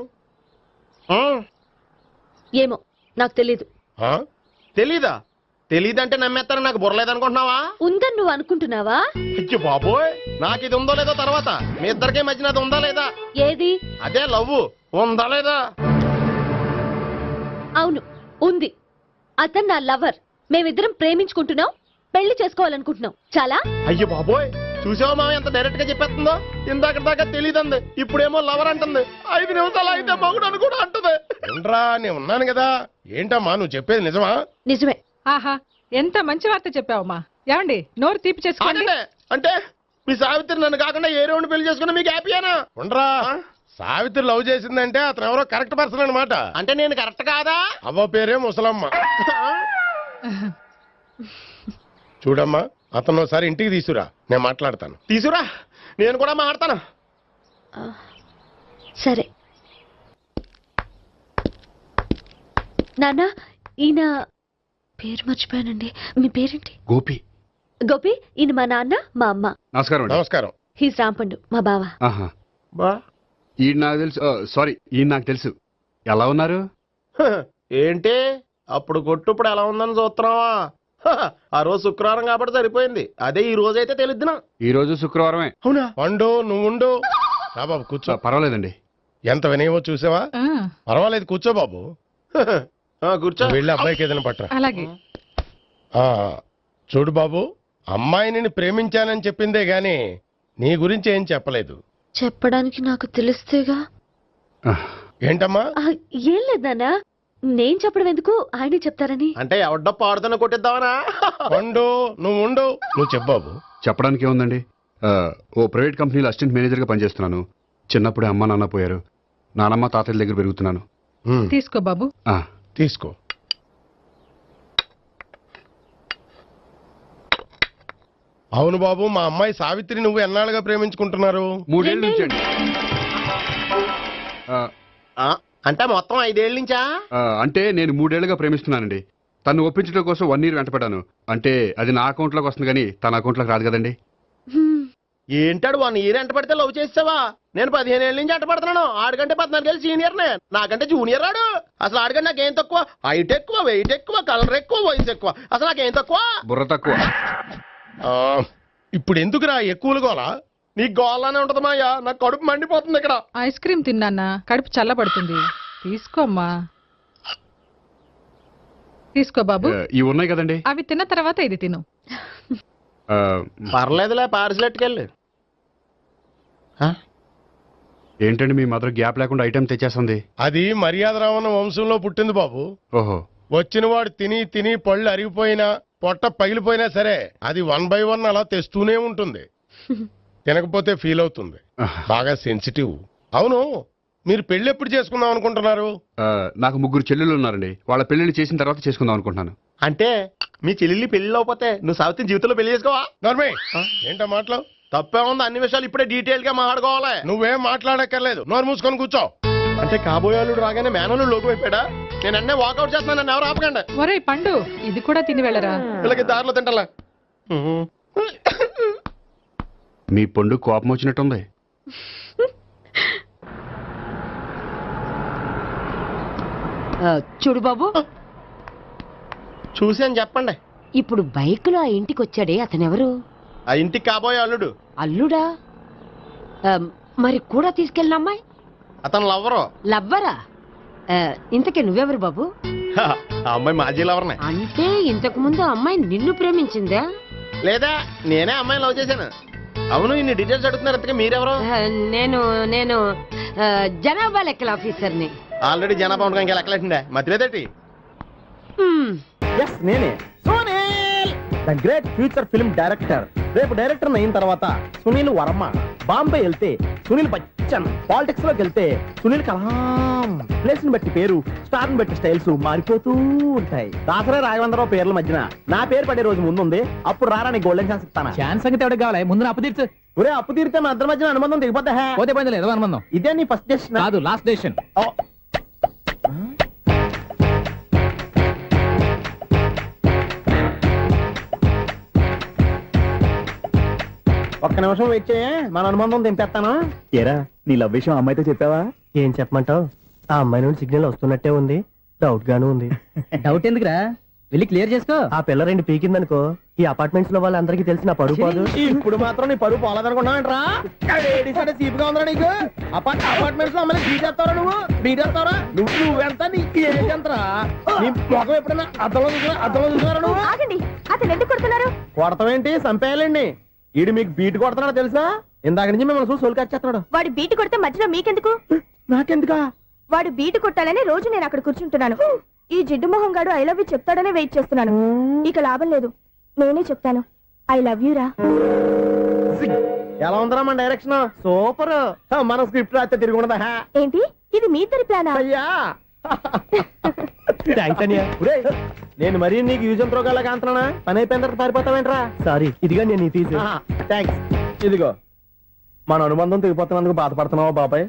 ఏమో నాకు తెలీదు. తెలీదా? తెలీదంటే నమ్మేస్తారని నాకు బుర్రలేదనుకుంటున్నావా? ఉందని నువ్వు అనుకుంటున్నావా? అయ్యో బాబోయ్, నాకు ఇది ఉందో లేదో తర్వాత. మీ ఇద్దరికే మధ్యన అది ఉందా లేదా? ఏది? అదే లవ్ ఉందా లేదా? అవును, ఉంది. అతను నా లవర్. మేమిద్దరం ప్రేమించుకుంటున్నాం, పెళ్లి చేసుకోవాలనుకుంటున్నాం. చాలా. అయ్యో బాబోయ్, చూసావా మామ ఎంత డైరెక్ట్ గా చెప్పేస్తుందో? ఇందాక దాకా తెలియదండి, ఇప్పుడేమో లవర్ అంటుంది. 5 నిమిషాలు అయితే మగుడు అని కూడా అంటుంది. ఉండరా, నేను ఉన్నాను కదా. ఏంటమ్మా నువ్వు చెప్పేది నిజమా? నిజమే. ఆహా, ఎంత మంచి వార్త చెప్పావమ్మా. ఏమండి, నోరు తీపి చేసుకోండి. అంటే మీ సావిత్రి నన్ను కాకుండా ఏ రౌండ్ పెళ్లి చేసుకున్నా మీకు హ్యాపీయేనా? ఉండరా, సావిత్రి లవ్ చేసిందంటే అతను ఎవరో కరెక్ట్ పర్సన్ అనమాట. అంటే నేను కరెక్ట్ కాదా? అవ్వ పేరే ముసలమ్మ. చూడమ్మా, అతను ఒకసారి ఇంటికి తీసుకురా, నేను మాట్లాడతాను. తీసుకురా, నేను కూడా మాట్లాడతాను. సరే నాన్న, ఈయన పేరు మర్చిపోయానండి. మీ పేరేంటి? గోపి. గోపి, ఈయన మా నాన్న, మా అమ్మ. నమస్కారం. నమస్కారం. హీస్ రాంపండు, మా బావ. ఈ నాకు తెలుసు. సారీ, ఈ నాకు తెలుసు. ఎలా ఉన్నారు? ఏంటి అప్పుడు కొట్టు ఇప్పుడు ఎలా ఉందని చూస్తున్నావా? ఆ రోజు శుక్రవారం కాబట్టి సరిపోయింది. అదే ఈ రోజు అయితే తెలుద్దునా. ఈ రోజు శుక్రవారమే. అవునా? వండు నువ్వు ఉండు. రా బాబు కూర్చో. పర్వాలేదండి. ఎంత వినయమో చూసావా? పర్వాలేదు కూర్చో బాబు. కూర్చో. వెళ్ళి అబ్బాయికి ఏదైనా పట్టరా. అలాగే. చూడు బాబు, అమ్మాయిని ప్రేమించానని చెప్పిందే గాని నీ గురించి ఏం చెప్పలేదు. చెప్పడానికి నాకు తెలిస్తేగా. ఏంటమ్మా? ఏం లేదు నాన్న, నేను చెప్పడం ఎందుకు, ఆయనే చెప్తారని. అంటే ఎవడ్డో పాడుతున్న కొట్టిద్దామనా? ఉండు నువ్వు ఉండు. నువ్వు చెప్పు బాబు. చెప్పడానికి ఏముందండి, ఓ ప్రైవేట్ కంపెనీలో అసిస్టెంట్ మేనేజర్గా పనిచేస్తున్నాను. చిన్నప్పుడే అమ్మ నాన్న పోయారు. నానమ్మ తాతయ్య దగ్గర పెరుగుతున్నాను. తీసుకో బాబు. తీసుకో. అవును బాబు, మా అమ్మాయి సావిత్రి నువ్వు ఎన్నాళ్ళుగా ప్రేమించుకుంటున్నారు? 3 ఏళ్ళ నుంచి అండి. అంటే మొత్తం 5 ఏళ్ళ నుంచా? అంటే నేను 3 ఏళ్ళుగా ప్రేమిస్తున్నానండి. తను ఒప్పించడం కోసం 1 year వెంటపడ్డాను. అంటే అది నా అకౌంట్లోకి వస్తుంది కానీ తన అకౌంట్లోకి రాదు కదండి. ఏంటాడు 1 year ఎంట పడితే లవ్ చేసావా? నేను 15 ఏళ్ళ నుంచి ఎంట పడుతున్నాను. ఆడికంటే 14 ఏళ్ళు సీనియర్నే. నాకంటే జూనియర్ రాడు. అసలు ఆడికంటే నాకేం తక్కువ? హైట్ ఎక్కువ, వెయిట్ ఎక్కువ, కలర్ ఎక్కువ, వయసు ఎక్కువ. అసలు నాకేం తక్కువ? బుర్ర తక్కువ. ఇప్పుడు ఎందుకురా ఎక్కువలు గోలా? నీకు గోలానే ఉంటది మాయా. నాకు కడుపు మండిపోతుంది ఇక్కడ. ఐస్ క్రీమ్ తిన్నా, కడుపు చల్లబడుతుంది. తీసుకోమ్మా. తీసుకో బాబు. ఇవి ఉన్నాయి కదండి. అవి తిన్న తర్వాత ఇది తిను. పర్లేదులే, పార్సిల్ ఎట్టుకెళ్ళి. ఏంటండి మీ మదర్ గ్యాప్ లేకుండా ఐటెం తెచ్చేస్తుంది? అది మర్యాద రావణ వంశంలో పుట్టింది బాబు. ఓహో. వచ్చిన వాడు తిని తిని పళ్ళు అరిగిపోయినా పొట్ట పగిలిపోయినా సరే అది 1 by 1 అలా తెస్తూనే ఉంటుంది. తినకపోతే ఫీల్ అవుతుంది. బాగా సెన్సిటివ్. అవును, మీరు పెళ్లి ఎప్పుడు చేసుకుందాం అనుకుంటున్నారు? నాకు 3 చెల్లెళ్ళు ఉన్నారండి. వాళ్ళ పెళ్లిళ్ళు చేసిన తర్వాత చేసుకుందాం అనుకుంటున్నాను. అంటే మీ చెల్లెల్ని పెళ్లి లేకపోతే నువ్వు సావిత్రి జీవితంలో పెళ్లి చేసుకోవా? నర్మే, ఏంటో మాటలు? తప్పే ఉంది. అన్ని విషయాలు ఇప్పుడే డీటెయిల్ గా మాట్లాడుకోవాలి. నువ్వేం మాట్లాడక్కర్లేదు. నోరు మూసుకొని కూర్చో. అంటే కాబోయేవాళ్ళు రాగానే మేనలు లోకి అయిపోయాడా? నేను అన్నీ వాకౌట్ చేస్తున్నాను. నన్ను ఎవరు ఆపకండి. ఒరే పండు, ఇది కూడా తిని వెళ్ళరా. వీళ్ళకి దారిలో తింటలే. మీ పండు కోపం వచ్చినట్టుంది. చూడు బాబు, చూసి అని చెప్పండి. ఇప్పుడు బైక్ లో ఆ ఇంటికి వచ్చాడే అతనెవరు? ఆ ఇంటికి కాబోయే అల్లుడు. అల్లుడా? మరి కూడా తీసుకెళ్ళిన అమ్మాయి? అతను లవ్వరు. లవ్వరా? ఇంతకీ నువ్వెవరు బాబు? ఆ అమ్మాయి మాజీ లవర్నే. అంటే ఇంతకు ముందు అమ్మాయి నిన్ను ప్రేమించిందా? లేదా నేనే అమ్మాయిని లవ్ చేశాను. అవును, ఇన్ని డీటెయిల్స్ అడుగుతున్నారు. అంతకే మీరెవరు? నేను జనాభా లెక్కల ఆఫీసర్ని. ఆల్రెడీ జనాభా ఉండగా ఇంకా లెక్కలేటండే మధ్యలేదేటి? నేనే Sunil, the great future film director. రేపు డైరెక్టర్ అయిన తర్వాత సునీల్ వర్మ. బాంబే వెళ్తే సునీల్ బచ్చన్. పాలిటిక్స్ లోకి వెళ్తే సునీల్ కలాం. ప్లేస్ ని బట్టి పేరు, స్టార్ ని బట్టి స్టైల్స్ మారిపోతూ ఉంటాయి. దాసరే రాఘవేంద్రరావు పేర్ల మధ్యన నా పేరు పడే రోజు ముందుంది. అప్పుడు రారా నీ గోల్డెన్ ఛాన్స్ ఇస్తాను. ఛాన్స్ సంగతి ఎవరికి కావాలి? ముందు అప్పు తీర్చు. ఒరే, అప్పు తీరితే మన ఇద్దరి మధ్యన అనుబంధం దిగిపోతా. పోతే పోయింది, ఏదో అనుబంధం. ఇదే నీ ఫస్ట్ డెస్టినేషన్ కాదు, లాస్ట్ డెసిషన్. ఒక్క నిమిషం వెయిట్ చేయ, మన అనుబంధం దింపేస్తాను. ఏరా, నీ లవ్ విషయం అమ్మాయితో చెప్పావా? ఏం చెప్పమంటావు? ఆ అమ్మాయి నుండి సిగ్నల్ వస్తున్నట్టే ఉంది. డౌట్ గాను ఉంది. డౌట్ ఎందుకురా, వెళ్ళి క్లియర్ చేసుకో. ఆ పిల్ల 2 పీకిందనుకో, ఈ అపార్ట్మెంట్స్ లో వాళ్ళందరికీ తెలిసిన పరుగు పోదు. ఇప్పుడు మాత్రం నీ పరుగు పోలేదనుకున్నావేంట్రా? సీపుగా ఉందా నీకు? అపార్ట్మెంట్స్ లో అమ్మని బీటేస్తావరా? బీటేస్తావరా? నువ్వెంత? నీకు ఏంటంతరా? నీ ముఖం ఎప్పుడైనా అద్దంలో చూసారా నువ్వు? ఆగండి, అతను ఎందుకు కొడుతున్నారు? కొడతావేంటి? చంపేయాలండి. ఈడు మీకు బీట్ కొడుతున్నాడు తెలుసా? ఇందాక నుంచి మిమ్మల్ని చూసి సోలు కచ్చేస్తున్నాడు. వాడు బీటు కొడితే మధ్యలో మీకెందుకు? నాకెందుకా? వాడు బీటు కొట్టాలని రోజు నేను అక్కడ కూర్చుంటున్నాను. ఈ జిడ్డు మొహం గాడు ఐ లవ్ యూ చెప్తాడనే వెయిట్ చేస్తున్నాను. ఇక లాభం లేదు, నేనే చెప్తాను. ఐ లవ్ యూ రా. ఎలా ఉందరా మన డైరెక్షన్? సూపర్. మన స్క్రిప్ట్ రాస్తే తిరిగి ఉండదా? ఏంటి ఇది మీ ఇద్దరి ప్లానా? అయ్యా నేను మరీ నీకు యూజ్ ఎంతో గల కాంతనా? పని అయిపోయిన తర్వాత పారిపోతావేంట్రా? సారీ, ఇదిగా నేను తీసి. థ్యాంక్స్. ఇదిగో మన అనుబంధం తెగిపోతున్నందుకు బాధపడుతున్నావా బాబాయ్?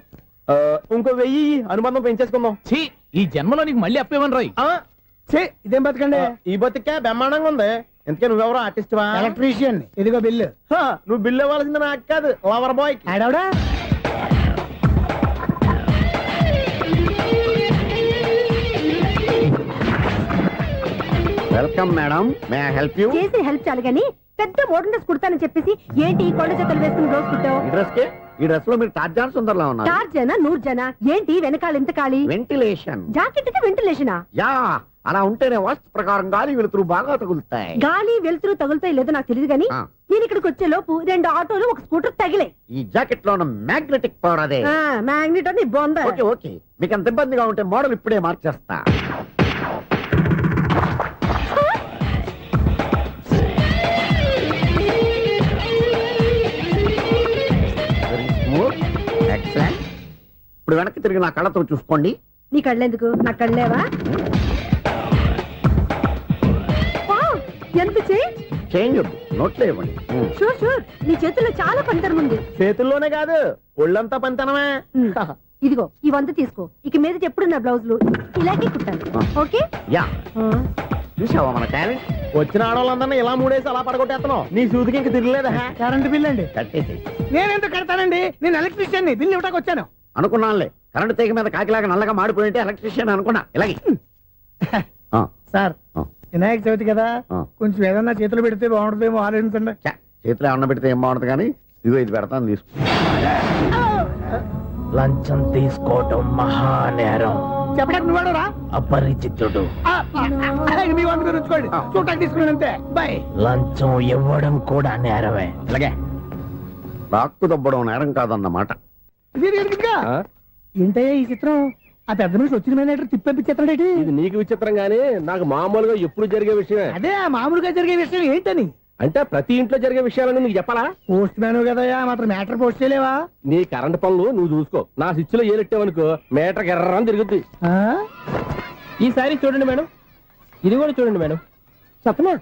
ఇంకో 1000 అనుబంధం పెంచేసుకుందాం. ఛీ, ఈ జన్మలో నీకు మళ్ళీ అప్పేమని రాయి. ఇదేం బతకండి? ఈ బతికే బ్రహ్మాండంగా ఉంది. ఎందుకే నువ్వెవరో ఆర్టిస్ట్ వా? ఎలక్ట్రీషియన్. ఇదిగో బిల్లు. నువ్వు బిల్ ఇవ్వాల్సింది నాకు కాదు, లవర్ బాయ్. ఆడవడా? Welcome madam, may I help you? చేసి హెల్ప్ చాలు గాని పెద్ద మోడల్ డ్రెస్ కుడతానని చెప్పేసి ఏంటి కొండ జతలు వేసుకుని రోజు కుట్టావు? ఈ డ్రెస్ లో మీరు టార్జాన్ సుందర్లా ఉన్నారు. 4 జన 100 జన ఏంటి వెనకాల ఎంత ఖాళీ? వెంటిలేషన్. జాకెట్ కి వెంటిలేషనా? యా, అలా ఉంటేనే వాస్తు ప్రకారం గాలి వెలుతురు బాగా తగులుతాయి. గాలి వెలుతురు తగులుతాయి లేదో నాకు తెలియదు గాని ఆ. నేను ఇక్కడికి వచ్చే లోపు 2 ఆటోలు ఒక స్కూటర్ తగిలే. ఈ జాకెట్ లో ఉన్న మ్యాగ్నెటిక్ పవర్ అదే. మ్యాగ్నెట్ అని బొంద. ఓకే ఓకే, మీకు అంత ఇబ్బందిగా ఉంటే మోడల్ ఇప్పుడే మార్చేస్తా. Very smooth. Excellent. ఇప్పుడు వెనక్కి తిరిగి నా కళ్ళతో చూసుకోండి. నీ కళ్ళెందుకు? నా కళ్ళేవా? వావ్, ఎంత చేంజ్! చేంజ్ వద్దు, నోట్లో ఇవ్వండి. షూర్ షూర్, నీ చేతుల్లో చాలా పంతరం ఉంది. చేతుల్లోనే కాదు, ఒళ్ళంతా పంతనమే. ఇదిగో ఈ 100 తీసుకో. ఇక మీద ఎప్పుడు నా బ్లౌజులు ఇలాగే కుట్టాను. ఓకే? యా, చూసావా మన టాలెంట్? వచ్చిన ఆడవాళ్ళందరినీ ఇలా మూడేసి అలా పడగొట్టేస్తున్నావు. నీ సూదికి ఇంక తిరగలేదా? కరెంట్ బిల్ అండి. కట్టేసి. నేనెందుకు కడతానండి? నేను ఎలక్ట్రీషియన్. బిల్ ఇవ్వడానికి వచ్చాను. అనుకున్నానులే, కరెంట్ తీగ మీద కాకిలాగా నల్లగా మాడిపోయింటే ఎలక్ట్రీషియన్ అనుకున్నా. ఇలాగే సార్, వినాయక చవితి కదా, ఆ. కొంచెం ఏదన్నా చేతులు పెడితే బాగుంటుందేమో ఆలోచించండి. చేతిలో అన్న పెడితే ఏం బాగుంటుంది కానీ ఇదిగో ఇది పెడతాను, తీసుకో. లంచం తీసుకోవటం మహానేరం. చెప్పడానికి నువ్వాడరా? అపరిచితుడు. మీ 100 మీరు ఉంచుకోండి, చూడటానికి తీసుకున్నాను అంతే. బాయ్. లంచం ఇవ్వడం కూడా నేరమే. ఇలాగే రాక్కు దబ్బడం నేరం కాదన్నమాట. ఏంటయ్యా ఈ చిత్రం? ఆ పెద్ద మనిషి వచ్చిన మేనేటర్ తిప్పించేస్తాడేటి? ఇది నీకు విచిత్రం గానీ నాకు మామూలుగా ఎప్పుడు జరిగే విషయమే. అదే ఆ మామూలుగా జరిగే విషయం ఏంటని? అంటే ప్రతి ఇంట్లో జరిగే విషయాలని నీకు చెప్పాలా? పోస్ట్ మ్యాన్ కదయ్యా, మాత్రం మ్యాటర్ పోస్ట్ చేయలేవా? నీ కరెంట్ పనులు నువ్వు చూసుకో. నా స్విచ్ లో ఏలెట్టావనుకో మీటర్ ఎర్రని తిరుగుద్ది. ఈసారి చూడండి మేడం, ఇది కూడా చూడండి మేడం. చెప్పనా?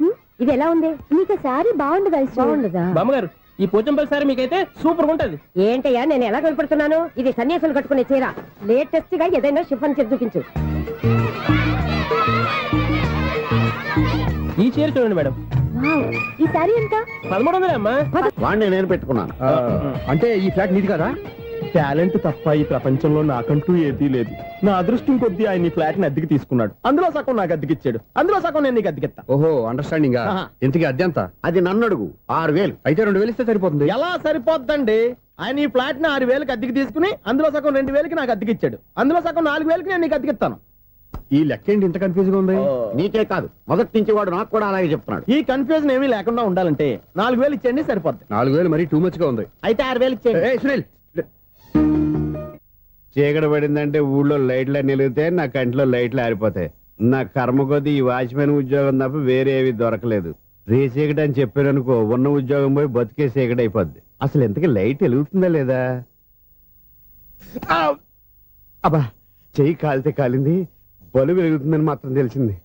ఇది ఎలా ఉంది? నీకు సారీ బాగుండదా? బాగుండదా? బామ్మగారు, ఈ పోచంపల్లి సారీ మీకైతే సూపర్ ఉంటది. ఏంటయ్యా నేను ఎలా కనపడుతున్నాను? ఇది సన్యాసులు కట్టుకునే చీర. లేటెస్ట్ గా ఏదైనా షిఫన్ చేసి చూపించు. ఈ చీర చూడండి మేడం. ఈ సారీ ఎంత? 1300 అమ్మా. వాడిని నేను పెట్టుకున్నాను. అంటే ఈ ఫ్లాట్ నీది కదా? టాలెంట్ తప్ప ఈ ప్రపంచంలో నాకంటూ ఏదీ లేదు. నా అదృష్టం కొద్దీ ఆయన ఈ ఫ్లాట్ ని అద్దెకి తీసుకున్నాడు. అందులో సగం నాకు అద్దెకిచ్చాడు, అందులో సగం నేను నీకు అద్దెకిస్తా. ఓహో, అండర్స్టాండింగ్. ఇంతకీ అద్దె ఎంత? అది నన్ను అడుగు. 6000. అయితే 2000 ఇస్తే సరిపోతుంది. ఎలా సరిపోద్దండి? ఆయన ఈ ఫ్లాట్ ని 6000కి అద్దెకి తీసుకుని అందులో సగం 2000కి నాకు అద్దెకిచ్చాడు, అందులో సగం 4000కి నేను నీకు అద్దెకిస్తాను. ఈ లెక్క ఏంటి ఇంత కన్ఫ్యూజ్ గా ఉంది? నీకే కాదు, మొదటి నుంచి వాడు నాకు కూడా అలాగే చెప్తున్నాడు. ఈ కన్ఫ్యూజన్ ఏమీ లేకుండా ఉండాలంటే 4000 ఇచ్చేయండి, సరిపోద్ది. 4000 మరీ టూ మచ్ గా ఉంది. అయితే 6000 ఇచ్చేయండి. ఏయ్ సునీల్, చీకటి పడిందంటే ఊళ్ళో లైట్లు నిలిగితే నా కంటిలో లైట్లు ఆరిపోతాయి. నా కర్మ కొద్దీ ఈ వాచ్మెన్ ఉద్యోగం తప్ప వేరే ఏవి దొరకలేదు. రేసీకటి అని చెప్పారనుకో, ఉన్న ఉద్యోగం పోయి బతికే చీకటి అయిపోద్ది. అసలు ఇంతకీ లైట్ వెలుగుతుందా లేదా? అబ్బా, చెయ్యి కాలితే కాలింది, బలుబు వెలుగుతుందని మాత్రం తెలిసింది.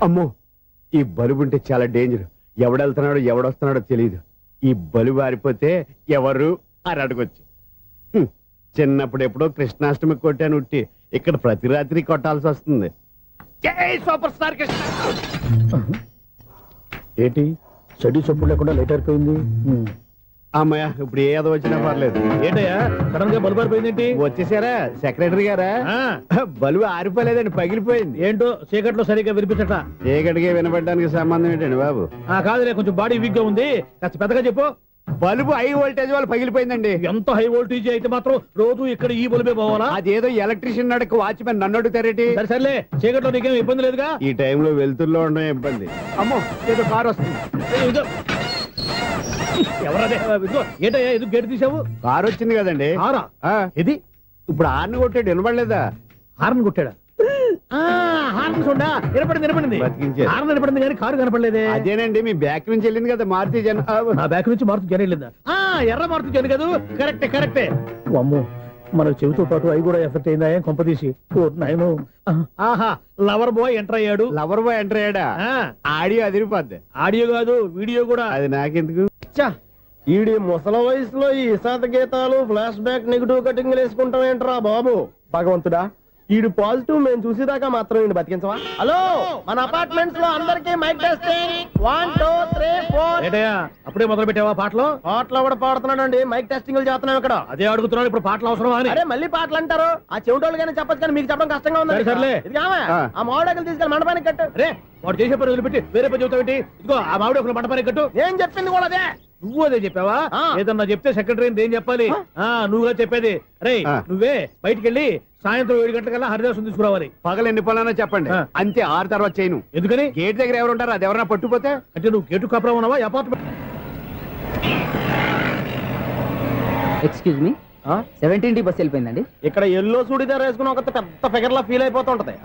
అమ్మో, ఈ బలుబు ఉంటే చాలా డేంజర్. ఎవడెళ్తున్నాడో ఎవడొస్తున్నాడో తెలియదు. ఈ బలుబు ఆరిపోతే ఎవరు అని అడగొచ్చు. చిన్నప్పుడు ఎప్పుడో కృష్ణాష్టమి కొట్టాను ఉట్టి, ఇక్కడ ప్రతి రాత్రి కొట్టాల్సి వస్తుంది. జై సూపర్ స్టార్ కృష్ణ. ఏంటి చెడు చప్పుడు లేకుండా లైట్ అయిపోయింది? అమ్మయ్య, ఇప్పుడు ఏదో వచ్చినా పర్లేదు. ఏంటయ్యా సడన్ గా బల్బు అయిపోయింది? ఏంటి వచ్చేసారా సెక్రటరీ గారా? బలుబు ఆరిపోలేదండి, పగిలిపోయింది. ఏంటో చీకట్లో సరిగ్గా వినిపించట. చీకటికి వినపడడానికి సంబంధం ఏంటండి బాబు? కాదులే, కొంచెం బాడీ వీక్ గా ఉంది, కాస్త పెద్దగా చెప్పు. బల్బు హై వోల్టేజ్ వాళ్ళు పగిలిపోయిందండి. ఎంత హై వోల్టేజ్ అయితే మాత్రం రోజు ఇక్కడ ఈ బల్బే పోవాలా? అదేదో ఎలక్ట్రీషియన్ నడక వాచ్మెన్ నన్ను అడుగుతారేటి? సర్లే, చీకట్లో నీకేం ఇబ్బంది లేదుగా? ఈ టైంలో వెళ్తుల్లో ఉండడం ఇబ్బంది. అమ్మో, ఏదో కారు వస్తుంది. ఎవరదే? ఏంటయ్యా ఎందుకు గేటు తీసావు? కారు వచ్చింది కదండి. కారా? ఇది ఇప్పుడు హార్న్ కొట్టాడు, వినపడలేదా? హార్న్ కొట్టాడా? హార్న్ చూడా వినపడింది. బతికించారు. హార్న్ వినపడింది కానీ కారు కనపడలేదే. అదేనండి, మీ బ్యాక్ నుంచి వెళ్ళింది కదా మారుతి జన. నా బ్యాక్ నుంచి మారుతు జరగలేదా? ఎర్ర మారుతు జన కదా? కరెక్టే. అమ్మో, మన చెవితో పాటు అవి కూడా ఎఫెక్ట్ అయిందా? ఏం కొంపదీసి నాయను. ఆహా, లవర్ బాయ్ ఎంటర్ అయ్యాడు. లవర్ బాయ్ ఎంటర్ అయ్యాడా? ఆడియో అదిరిపోద్ది. ఆడియో కాదు, వీడియో కూడా. అది నాకెందుకు? ఈడి ముసల వయసులో ఈ ఇసాత గీతాలు ఫ్లాష్ బ్యాక్ నెగిటివ్ కటింగ్ వేసుకుంటాం ఏంట్రా బాబు భగవంతుడా ఈడు పాజిటివ్ మేము చూసేదాకా మాత్రం ఈయన బతికించవా. హలో మన అపార్ట్మెంట్స్ లో అందరికి మైక్ టెస్టింగ్ 1 2 3 4. ఏంటయ్యా అప్పుడే మొదలు పెట్టావా పాటలు? పాటలు కూడా పాడుతున్నాడు అండి, మైక్ టెస్టింగ్ చేస్తున్నాం ఇక్కడ. అదే అడుగుతున్నాను, ఇప్పుడు పాటలు అవసరమా అని. అరే మళ్ళీ పాటలు అంటారు, ఆ చెవిటోళ్ళు కానీ చెప్పచ్చు కానీ మీకు చెప్పడం కష్టంగా ఉంది. సర్లే. ఇది కావా? ఆ మామిడాకులు తీసుకెళ్ళి మండపానికి కట్టు. రే వాడు చేసే పని వదిలిపెట్టి వేరే పని చెబుతావు ఏంటి? ఇదిగో ఆ మామిడి ఒక మంటపానికి కట్టు. ఏం చెప్పింది కూడా అదే. నువ్వు అదే చెప్పావా? ఆ. ఏదన్నా చెప్తే సెక్రటరీ ఏం చెప్పాలి? నువ్వుగా చెప్పేది. రే నువ్వే బయటికి వెళ్ళి సాయంత్రం 7 గంటలకల్లా హరిదాసు తీసుకురావాలి. పగలు ఎన్ని పనులన్నా చెప్పండి, ఆ. అంతే 6 తర్వాత చేయను. ఎందుకని? గేట్ దగ్గర ఎవరు ఉంటారు, అది ఎవరన్నా పట్టుపోతే. అంటే నువ్వు గేటు కాపురం ఉన్నావా apartment? Excuse me 17D bus వెళ్ళిపోయిందండి. ఇక్కడ ఎల్లో చూడిదార్ వేసుకుని ఒక పెద్ద ఫిగర్ లా ఫీల్ అయిపోతుంటది.